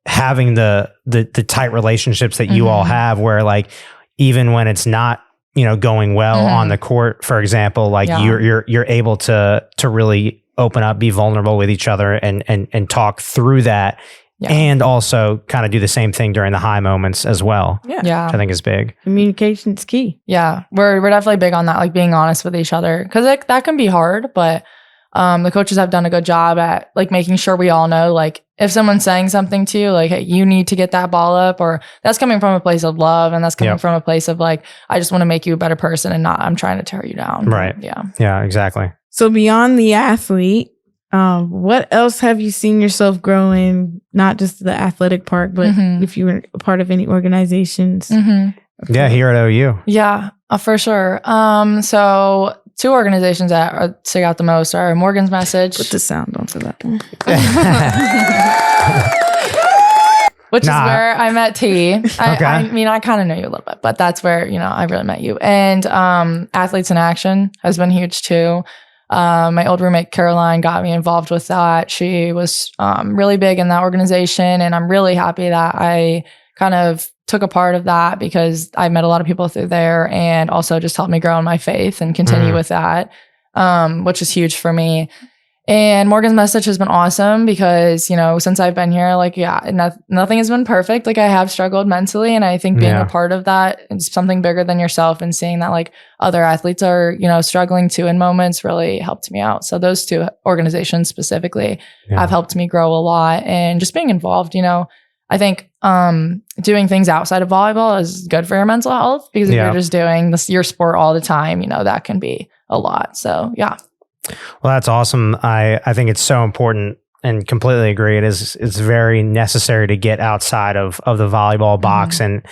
having the tight relationships that you all have where like, even when it's not, going well on the court, for example, like you're able to really open up, be vulnerable with each other and talk through that. And also kind of do the same thing during the high moments as well. Yeah. Which I think is big. Communication's key. Yeah. We're definitely big on that, like being honest with each other. Cause that can be hard, but the coaches have done a good job at like making sure we all know, like if someone's saying something to you, like, hey, you need to get that ball up, or that's coming from a place of love. And that's coming from a place of like, I just want to make you a better person and not, I'm trying to tear you down. Right. Yeah, exactly. So beyond the athlete, what else have you seen yourself growing? Not just the athletic part, but if you were a part of any organizations. Yeah, here at OU. Yeah, for sure. So 2 organizations that stick out the most are Morgan's Message. Put the sound on for that one. Which is where I met T. I mean, I kind of know you a little bit, but that's where, I really met you. And Athletes in Action has been huge too. My old roommate Caroline got me involved with that. She was really big in that organization, and I'm really happy that I kind of took a part of that because I met a lot of people through there, and also just helped me grow in my faith and continue with that, which is huge for me. And Morgan's message has been awesome because, you know, since I've been here, like, nothing has been perfect. Like, I have struggled mentally. And I think being a part of that is something bigger than yourself, and seeing that like other athletes are, you know, struggling too in moments really helped me out. So those two organizations specifically have helped me grow a lot, and just being involved, you know, I think doing things outside of volleyball is good for your mental health, because if you're just doing your sport all the time, you know, that can be a lot. So yeah. Well, that's awesome. I think it's so important, and completely agree. It's very necessary to get outside of the volleyball box, and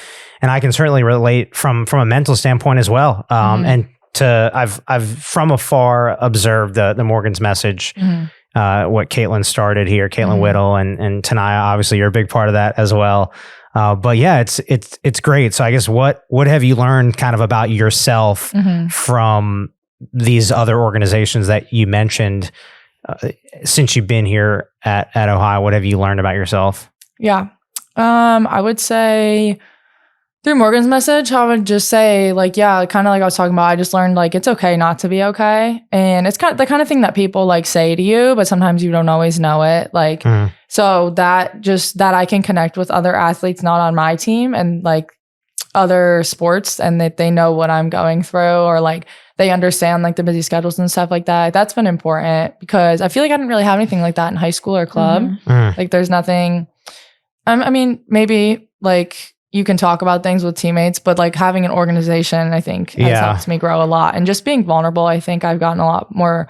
I can certainly relate from a mental standpoint as well. And I've from afar observed the Morgan's message, what Caitlin started here, Caitlin Whittle and Tanaya. Obviously, you're a big part of that as well. But yeah, it's great. So I guess what have you learned kind of about yourself from these other organizations that you mentioned since you've been here at Ohio? What have you learned about yourself? Yeah. I would say through Morgan's message, I would just say like, yeah, kind of like I was talking about, I just learned like, it's okay not to be okay. And it's kind of the kind of thing that people like say to you, but sometimes you don't always know it. Like, so that I can connect with other athletes, not on my team, and like other sports, and that they know what I'm going through, or like they understand like the busy schedules and stuff like that. That's been important, because I feel like I didn't really have anything like that in high school or club. Like there's nothing, I mean, maybe like you can talk about things with teammates, but like having an organization, I think has helped me grow a lot. And just being vulnerable, I think I've gotten a lot more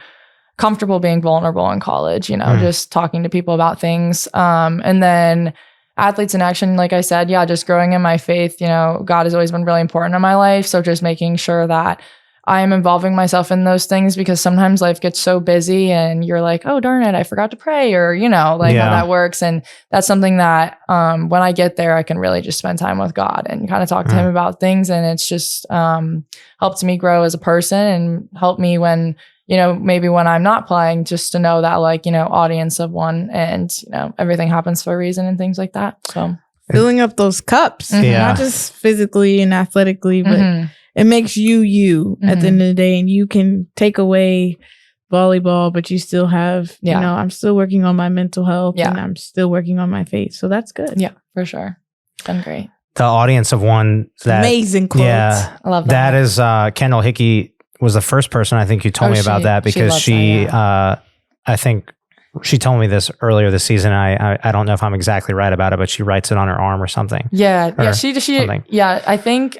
comfortable being vulnerable in college, you know, just talking to people about things. And then Athletes in Action, like I said, just growing in my faith. You know, God has always been really important in my life. So just making sure that I am involving myself in those things, because sometimes life gets so busy and you're like, oh, darn it, I forgot to pray, or, you know, like how that works. And that's something that when I get there, I can really just spend time with God and kind of talk to him about things. And it's just helped me grow as a person, and helped me when, you know, maybe when I'm not playing, just to know that like, you know, audience of one, and, you know, everything happens for a reason and things like that. So filling up those cups, not just physically and athletically, but it makes you at the end of the day, and you can take away volleyball, but you still have, you know, I'm still working on my mental health, and I'm still working on my faith. So that's good. Yeah, for sure. Been great. The audience of one, that amazing quote. Yeah, I love that. That is Kendall Hickey was the first person I think who told me about that, because she I think she told me this earlier this season. I don't know if I'm exactly right about it, but she writes it on her arm or something. She something. I think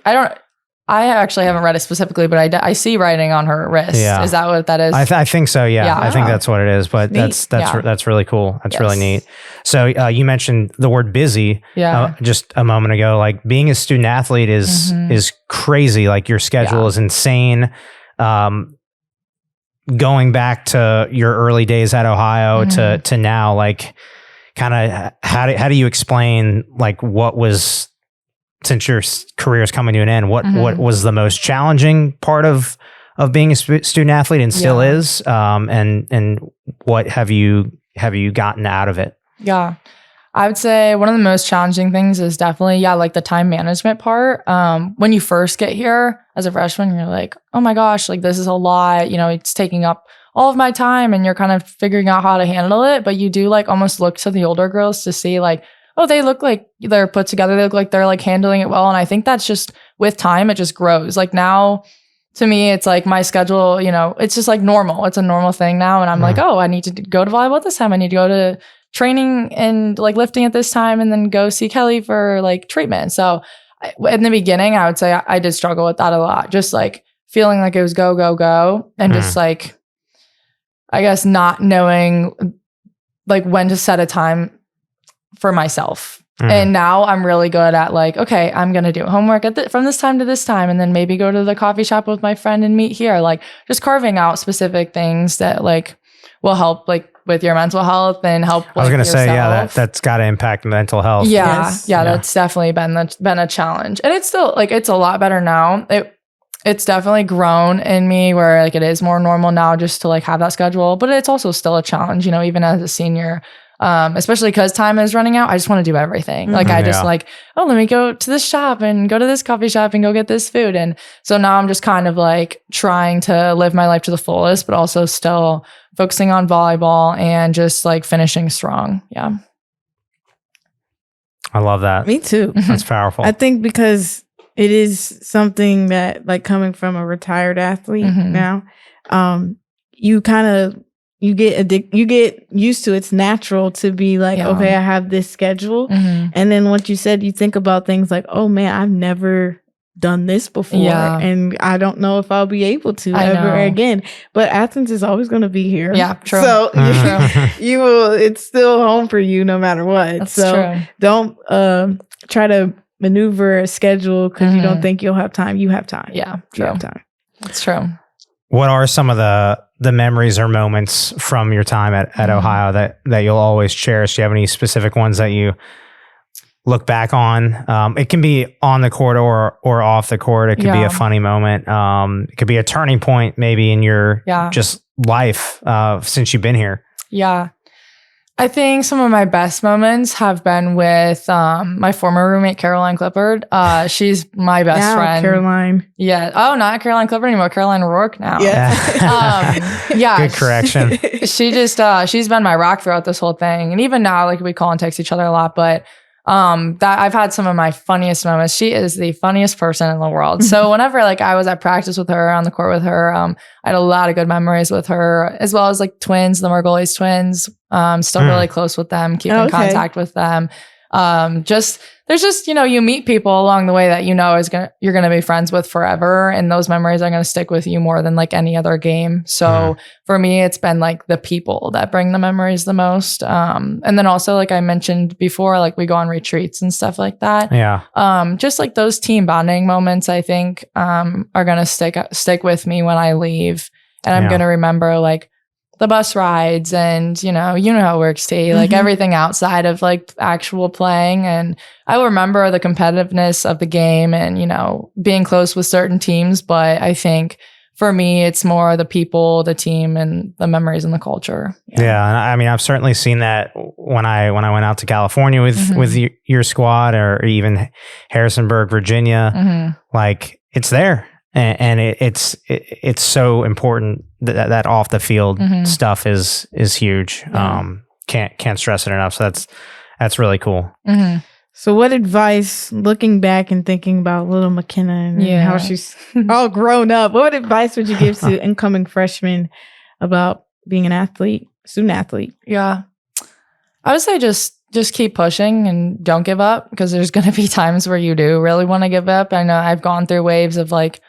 I actually haven't read it specifically, but I see writing on her wrist. Yeah. Is that what that is? I think so. Yeah. I think that's what it is. But that's really cool. That's really neat. So you mentioned the word busy just a moment ago. Like being a student athlete is crazy. Like your schedule is insane. Going back to your early days at Ohio to now, like kind of how do you explain like what was, since your career is coming to an end, what was the most challenging part of being a student athlete, and still is, and what have you gotten out of it? Yeah, I would say one of the most challenging things is definitely like the time management part. When you first get here as a freshman, you're like, oh my gosh, like this is a lot. You know, it's taking up all of my time, and you're kind of figuring out how to handle it. But you do like almost look to the older girls to see like, oh, they look like they're put together. They look like they're like handling it well. And I think that's just with time, it just grows. Like now, to me, it's like my schedule, you know, it's just like normal. It's a normal thing now. And I'm like, oh, I need to go to volleyball at this time. I need to go to training and like lifting at this time, and then go see Kelly for like treatment. So in the beginning, I would say I did struggle with that a lot. Just like feeling like it was go, go, go. And just like, I guess not knowing like when to set a time for myself. And now I'm really good at like, okay, I'm going to do homework from this time to this time, and then maybe go to the coffee shop with my friend and meet here. Like just carving out specific things that like will help like with your mental health and help. I was going to say, that's got to impact mental health. That's definitely been a challenge. And it's still like, it's a lot better now. it's definitely grown in me where like it is more normal now just to like have that schedule, but it's also still a challenge, even as a senior, especially because time is running out. I just want to do everything. Like I just like, oh, let me go to this shop and go to this coffee shop and go get this food. And so now I'm just kind of like trying to live my life to the fullest, but also still focusing on volleyball and just like finishing strong. Yeah. I love that. Me too. That's powerful. I think because it is something that, like, coming from a retired athlete now, you get used to. It's natural to be like, okay, I have this schedule, and then what you said, you think about things like, oh man, I've never done this before, and I don't know if I'll be able to ever again. But Athens is always going to be here. Yeah, true. So you will. It's still home for you no matter what. That's so true. don't try to maneuver a schedule because you don't think you'll have time. You have time. Yeah, you true. have time. That's true. What are some of the memories or moments from your time at Ohio that you'll always cherish? Do you have any specific ones that you look back on? It can be on the court or off the court. It could be a funny moment. It could be a turning point maybe in your just life since you've been here. Yeah. I think some of my best moments have been with my former roommate, Caroline Clifford. She's my best friend. Caroline. Yeah. Oh, not Caroline Clifford anymore. Caroline Rourke now. Yeah. Good correction. She's been my rock throughout this whole thing. And even now, like we call and text each other a lot, but that I've had some of my funniest moments. She is the funniest person in the world. So whenever like I was at practice with her, on the court with her, I had a lot of good memories with her, as well as like twins, the Margolis twins. Still really close with them, keeping contact with them. There's just, you meet people along the way that you're gonna be friends with forever, and those memories are gonna stick with you more than like any other game. So for me, it's been like the people that bring the memories the most. And then also, like I mentioned before, like we go on retreats and stuff like that. Yeah. Just like those team bonding moments, I think are gonna stick with me when I leave, and I'm gonna remember like the bus rides and, you know how it works, T, like everything outside of like actual playing. And I will remember the competitiveness of the game and, being close with certain teams. But I think for me, it's more the people, the team, and the memories and the culture. Yeah. And I mean, I've certainly seen that when I went out to California with your squad, or even Harrisonburg, Virginia, like it's there. And it's so important that off the field stuff is huge. Can't stress it enough. So that's really cool. So what advice, looking back and thinking about little Makenna and how she's all grown up, what advice would you give to incoming freshmen about being an athlete, student athlete? Yeah, I would say just keep pushing and don't give up, because there's going to be times where you do really want to give up. I know I've gone through waves of like,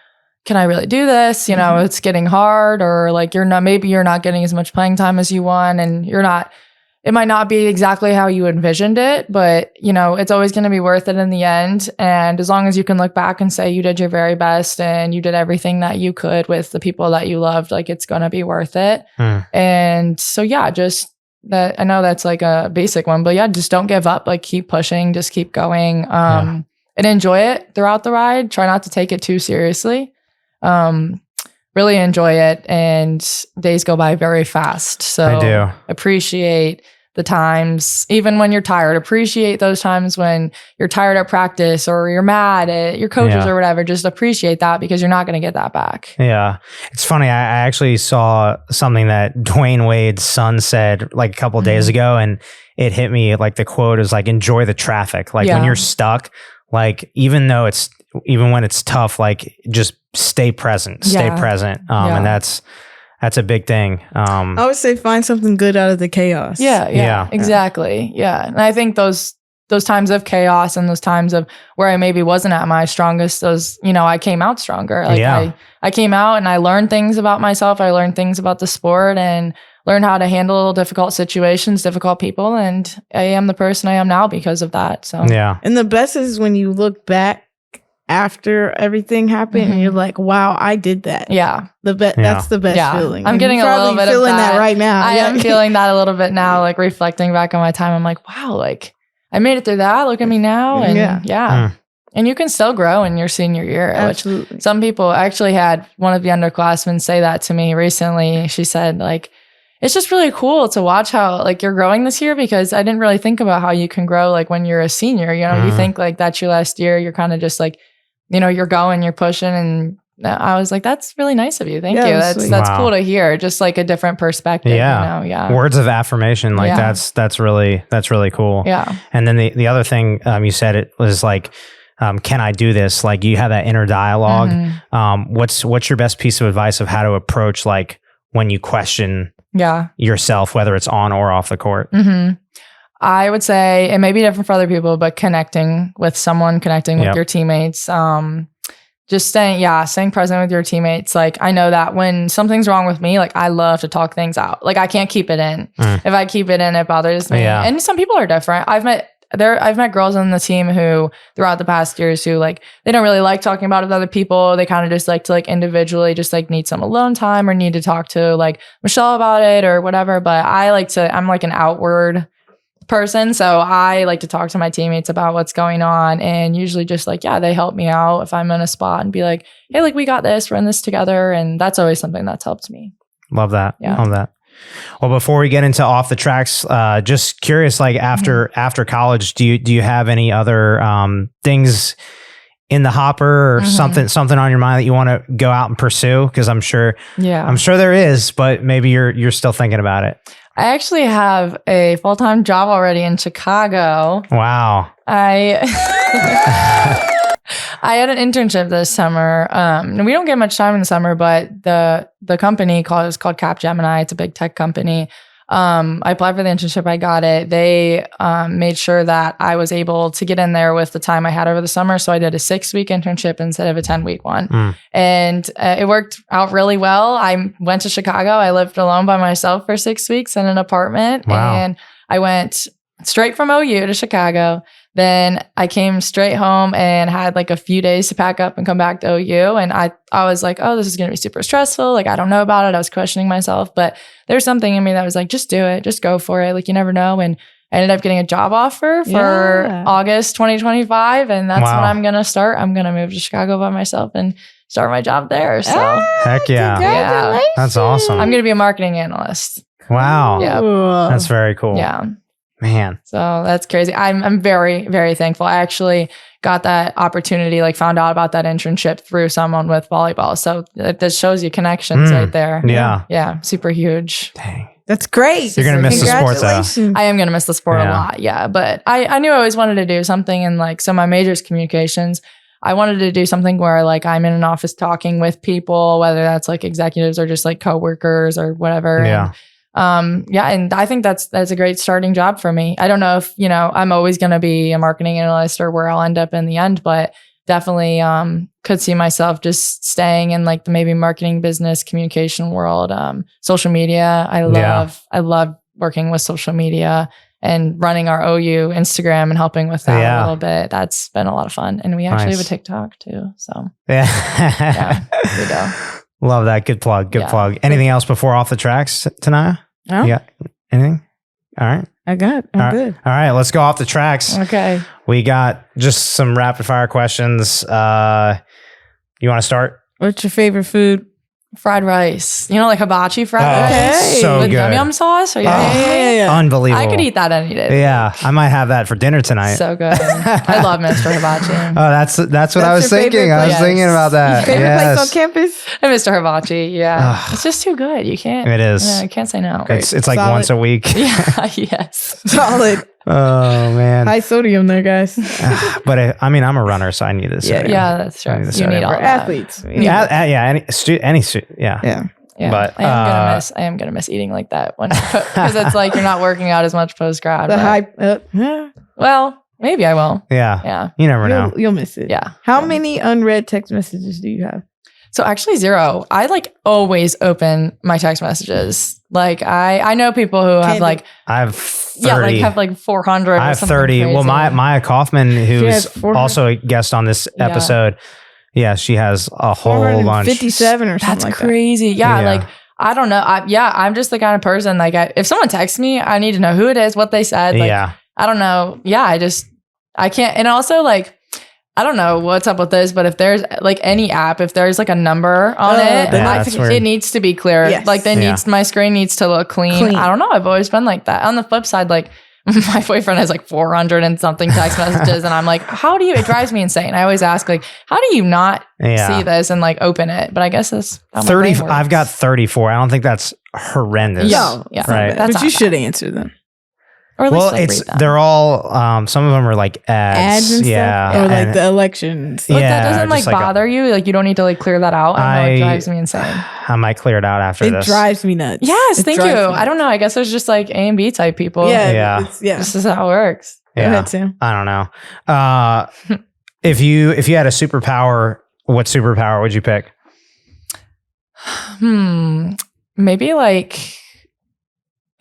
can I really do this? It's getting hard, or like you're not getting as much playing time as you want, and it might not be exactly how you envisioned it, but it's always going to be worth it in the end. And as long as you can look back and say you did your very best and you did everything that you could with the people that you loved, like it's going to be worth it. And so, just that, I know that's like a basic one, but just don't give up, like keep pushing, just keep going, and enjoy it throughout the ride. Try not to take it too seriously. Really enjoy it, and days go by very fast. So I do appreciate the times, even when you're tired. Appreciate those times when you're tired at practice or you're mad at your coaches or whatever. Just appreciate that, because you're not going to get that back. Yeah. It's funny. I actually saw something that Dwayne Wade's son said like a couple of days ago, and it hit me. Like the quote is like, enjoy the traffic. Like when you're stuck, like even when it's tough, like just stay present. And that's a big thing. I would say find something good out of the chaos. Yeah, exactly. Yeah. And I think those times of chaos and those times of where I maybe wasn't at my strongest, those, I came out stronger. Like I came out and I learned things about myself. I learned things about the sport and learned how to handle difficult situations, difficult people. And I am the person I am now because of that. So, And the best is when you look back after everything happened and you're like, wow, I did that. Yeah. That's the best feeling. I'm getting a little bit feeling of that right now. I am feeling that a little bit now, like reflecting back on my time. I'm like, wow, like I made it through that. Look at me now. And And you can still grow in your senior year. Absolutely. Which some people actually had one of the underclassmen say that to me recently. She said, like, it's just really cool to watch how like you're growing this year, because I didn't really think about how you can grow like when you're a senior. You know, you think like that's your last year. You're kind of just like, you know, you're going, you're pushing. And I was like, that's really nice of you. Thank you. That's cool to hear. Just like a different perspective. Yeah. You know? Yeah. Words of affirmation. Like that's really cool. Yeah. And then the other thing you said, it was like, can I do this? Like you have that inner dialogue. What's your best piece of advice of how to approach like when you question yourself, whether it's on or off the court? I would say it may be different for other people, but connecting with someone, connecting with your teammates, just staying present with your teammates. Like I know that when something's wrong with me, like I love to talk things out. Like I can't keep it in. If I keep it in, it bothers me. And some people are different. I've met girls on the team who throughout the past years who like they don't really like talking about it with other people. They kind of just like to like individually just like need some alone time or need to talk to like Michelle about it or whatever. But I'm like an outward person, so I like to talk to my teammates about what's going on, and usually just like they help me out if I'm in a spot and be like, hey, like we got this, we're in this together. And that's always something that's helped me. Love that. Love that. Well, before we get into off the tracks, just curious, like after college, do you have any other things in the hopper or something on your mind that you want to go out and pursue? Because I'm sure there is, but maybe you're still thinking about it. I actually have a full-time job already in Chicago. Wow. I had an internship this summer. And we don't get much time in the summer, but the company is called Capgemini. It's a big tech company. I applied for the internship. I got it. They made sure that I was able to get in there with the time I had over the summer. So I did a 6-week internship instead of a 10-week one. And it worked out really well. I went to Chicago. I lived alone by myself for 6 weeks in an apartment. Wow. And I went straight from OU to Chicago. Then I came straight home and had like a few days to pack up and come back to OU. And I was like, oh, this is going to be super stressful. Like, I don't know about it. I was questioning myself, but there's something in me that was like, just do it. Just go for it. Like, you never know. And I ended up getting a job offer for August 2025. And that's when I'm going to start. I'm going to move to Chicago by myself and start my job there. So heck yeah. Congratulations. That's awesome. I'm going to be a marketing analyst. Wow. Yeah. That's very cool. Yeah. Man. So that's crazy. I'm very, very thankful. I actually got that opportunity, like found out about that internship through someone with volleyball. So that shows you connections right there. Yeah. Yeah. Super huge. Dang. That's great. You're going to miss the sport though. I am going to miss the sport a lot. Yeah. But I knew I always wanted to do something, and like, so my major is communications. I wanted to do something where like I'm in an office talking with people, whether that's like executives or just like coworkers or whatever. Yeah. And I think that's a great starting job for me. I don't know if, I'm always going to be a marketing analyst or where I'll end up in the end, but definitely could see myself just staying in like the maybe marketing, business, communication world, social media. I love working with social media and running our OU Instagram and helping with that a little bit. That's been a lot of fun. And we actually have a TikTok too. So yeah, we go. Love that. Good plug. Good plug. Anything else before off the tracks, Tanaya? No. You got anything? All right. I'm good. All right. Let's go off the tracks. Okay. We got just some rapid fire questions. You want to start? What's your favorite food? Fried rice. Like hibachi fried rice? So with good. yum yum sauce? Yeah. Unbelievable. I could eat that any day. Yeah. I might have that for dinner tonight. So good. I love Mr. Hibachi. Oh, that's what I was thinking. I was thinking about that. Favorite place on campus? And Mr. Hibachi, yeah. It's just too good. You can't. It is. You can't say no. It's like Solid. once a week. Yeah, yes. Solid. Oh, man. High sodium there, guys. But I'm a runner, so I need this. Yeah, that's true. You need all We're that. athletes. Yeah. Yeah, but I am gonna miss eating like that because it's like you're not working out as much post grad. The hype. Well, maybe I will. Yeah. You never know. You'll miss it. Yeah. How many unread text messages do you have? So actually 0. I like always open my text messages. Like I know people who have like I have 30. have like 400. I have 30. Crazy. Well, Maia Kaufman, who's also a guest on this episode. Yeah, she has a whole bunch. 57 or something. That's crazy. Yeah, like I don't know. I'm just the kind of person like if someone texts me, I need to know who it is, what they said. Like, I don't know. Yeah, I can't. And also like I don't know what's up with this, but if there's like any app, if there's like a number on it, that's weird. it needs to be clear. Yes. Like my screen needs to look clean. I don't know. I've always been like that. On the flip side, like my boyfriend has like 400 and something text messages, and I'm like, it drives me insane. I always ask like, how do you not see this and like open it? But I guess that's 30. I've got 34. I don't think that's horrendous. No, yeah, right. But you should answer them. Or at least, like, it's they're all some of them are like ads and stuff, or like the elections. But that doesn't like bother you. Like you don't need to like clear that out. I know it drives me insane. I might clear it out after this. It drives me nuts. Yes, thank you. I don't know. I guess there's just like A and B type people. Yeah. This is how it works. Go ahead, Sam. I don't know. If you had a superpower, what superpower would you pick? Maybe like,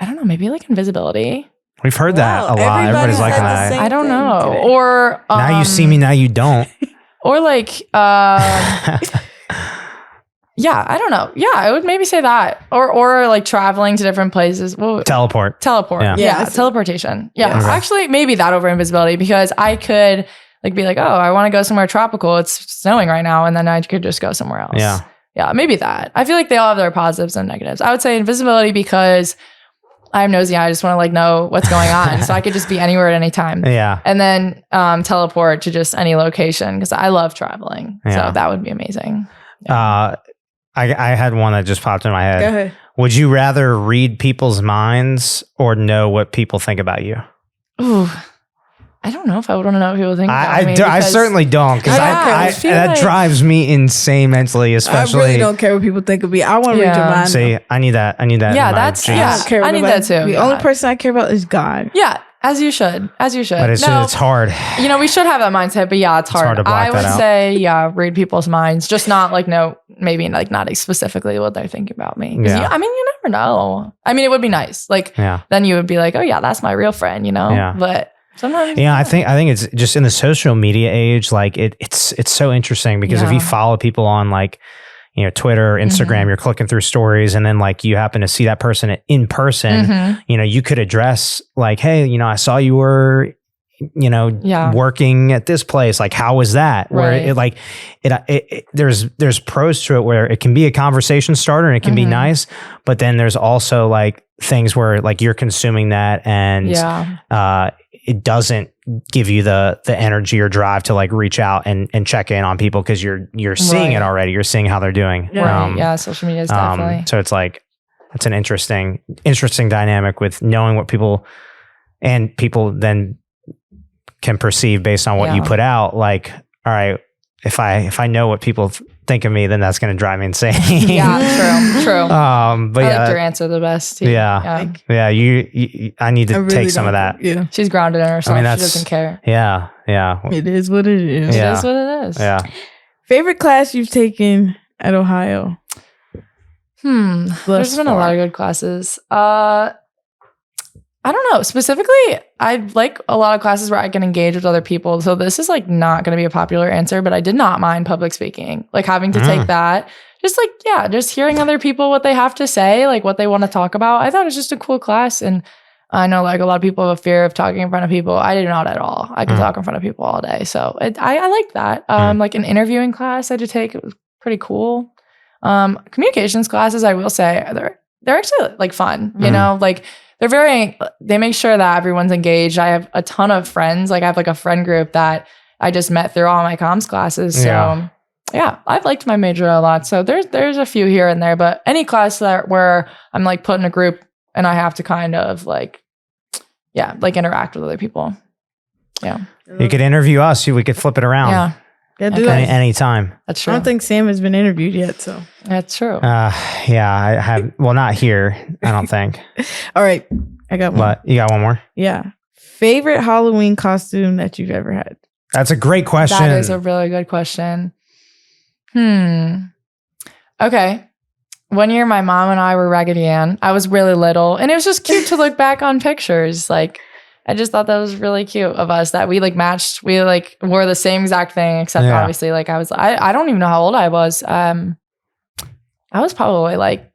I don't know. Maybe like invisibility. We've heard that a lot. Everybody's like that. I don't know. Or now you see me, now you don't. Or like, yeah, I don't know. Yeah, I would maybe say that. Or like traveling to different places. Teleport. Yeah, teleportation. Yeah, actually, maybe that over invisibility, because I could like be like, oh, I want to go somewhere tropical. It's snowing right now, and then I could just go somewhere else. Yeah, maybe that. I feel like they all have their positives and negatives. I would say invisibility because I'm nosy. I just want to like know what's going on. So I could just be anywhere at any time. Yeah. And then teleport to just any location because I love traveling. Yeah. So that would be amazing. Yeah. I had one that just popped in my head. Go ahead. Would you rather read people's minds or know what people think about you? Ooh. I don't know if I would want to know what people think about me. I certainly don't, because that drives me insane mentally, especially. I really don't care what people think of me. I want to read your mind. See, I need that. Yeah, I need that too. The only person I care about is God. Yeah, as you should. But it's hard. You know, we should have that mindset, but yeah, it's hard to block I would that out. say, read people's minds, just not like maybe like not specifically what they're thinking about me. Yeah. You never know. I mean, it would be nice. Like, then you would be like, oh yeah, that's my real friend, you know? Yeah. But sometimes, I think it's just in the social media age, like it's so interesting because if you follow people on like, Twitter, Instagram, you're clicking through stories, and then like you happen to see that person in person, you could address like, hey, I saw you were, working at this place. Like, how was that? Right. Where there's pros to it where it can be a conversation starter and it can be nice, but then there's also like things where like you're consuming that and it doesn't give you the energy or drive to like reach out and check in on people because you're seeing it already. You're seeing how they're doing. Right. Social media is definitely. So it's like, that's an interesting dynamic with knowing what people then can perceive based on what you put out. Like, all right, if I know what people think of me, then that's going to drive me insane. Yeah, true. But I liked your answer the best. Too. Yeah. You I need to take some of that. Yeah. She's grounded in herself. She doesn't care. Yeah. It is what it is. It is what it is. Yeah. Favorite class you've taken at Ohio? There's been a lot of good classes. I don't know. Specifically, I like a lot of classes where I can engage with other people. So this is like not going to be a popular answer, but I did not mind public speaking. Like having to take that. Just like, just hearing other people, what they have to say, like what they want to talk about. I thought it was just a cool class. And I know like a lot of people have a fear of talking in front of people. I do not at all. I can talk in front of people all day. So I like that. Like an interviewing class I did take, it was pretty cool. Communications classes, I will say, they're actually like fun, like they make sure that everyone's engaged. I have a ton of friends. Like I have like a friend group that I just met through all my comms classes. So I've liked my major a lot. So there's a few here and there, but any class where I'm like put in a group and I have to kind of like interact with other people. Yeah. You could interview us. We could flip it around. Yeah. Anytime. That's true. I don't think Sam has been interviewed yet, so. That's true. I have. Well, not here, I don't think. All right. I got one. But you got one more? Yeah. Favorite Halloween costume that you've ever had? That's a great question. That is a really good question. Okay. One year, my mom and I were Raggedy Ann. I was really little, and it was just cute to look back on pictures. Like, I just thought that was really cute of us that we like matched. We like wore the same exact thing, except obviously like I don't even know how old I was. I was probably like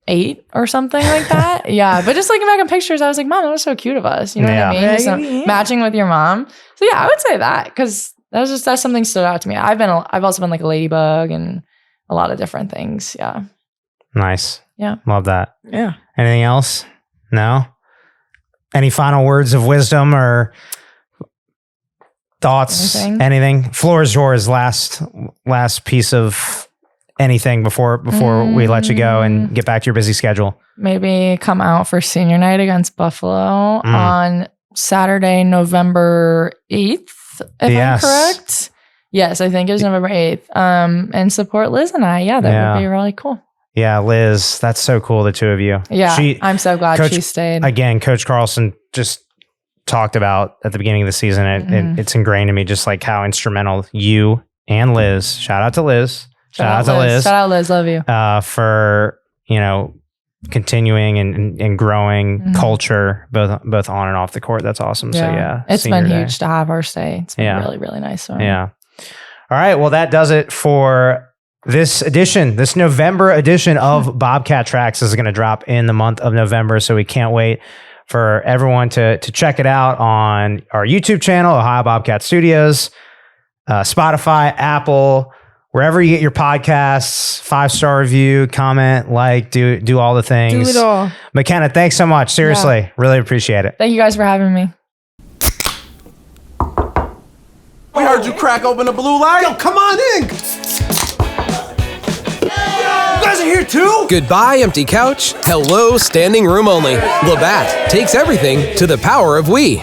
8 or something like that. Yeah. But just looking back at pictures, I was like, Mom, that was so cute of us. You know what I mean? So matching with your mom. So yeah, I would say that because that's something stood out to me. I've also been like a ladybug and a lot of different things. Yeah. Nice. Yeah. Love that. Yeah. Anything else? No? Any final words of wisdom or thoughts? Anything? Floor is yours. Last piece of anything before we let you go and get back to your busy schedule. Maybe come out for senior night against Buffalo on Saturday, November 8th, if I'm correct. Yes, I think it was November 8th. And support Liz and I. Yeah, that would be really cool. Yeah, Liz, that's so cool, the two of you. Yeah, I'm so glad she stayed. Again, Coach Carlson just talked about at the beginning of the season, it's ingrained in me just like how instrumental you and Liz, shout out to Liz. Shout out to Liz. Shout out Liz, love you. For, continuing and growing culture, both on and off the court. That's awesome. Yeah. So yeah. It's been huge to have our stay. It's been really, really nice. So. Yeah. All right. Well, that does it for this November edition of Bobcat Tracks. Is going to drop in the month of November. So we can't wait for everyone to check it out on our YouTube channel, Ohio Bobcat Studios, Spotify, Apple, wherever you get your podcasts. 5-star review, comment, like, do all the things. Do it all. Makenna, thanks so much. Seriously, really appreciate it. Thank you guys for having me. We heard you crack open a blue light. Yo, come on in. You guys are here too? Goodbye, empty couch. Hello, standing room only. Labatt takes everything to the power of we.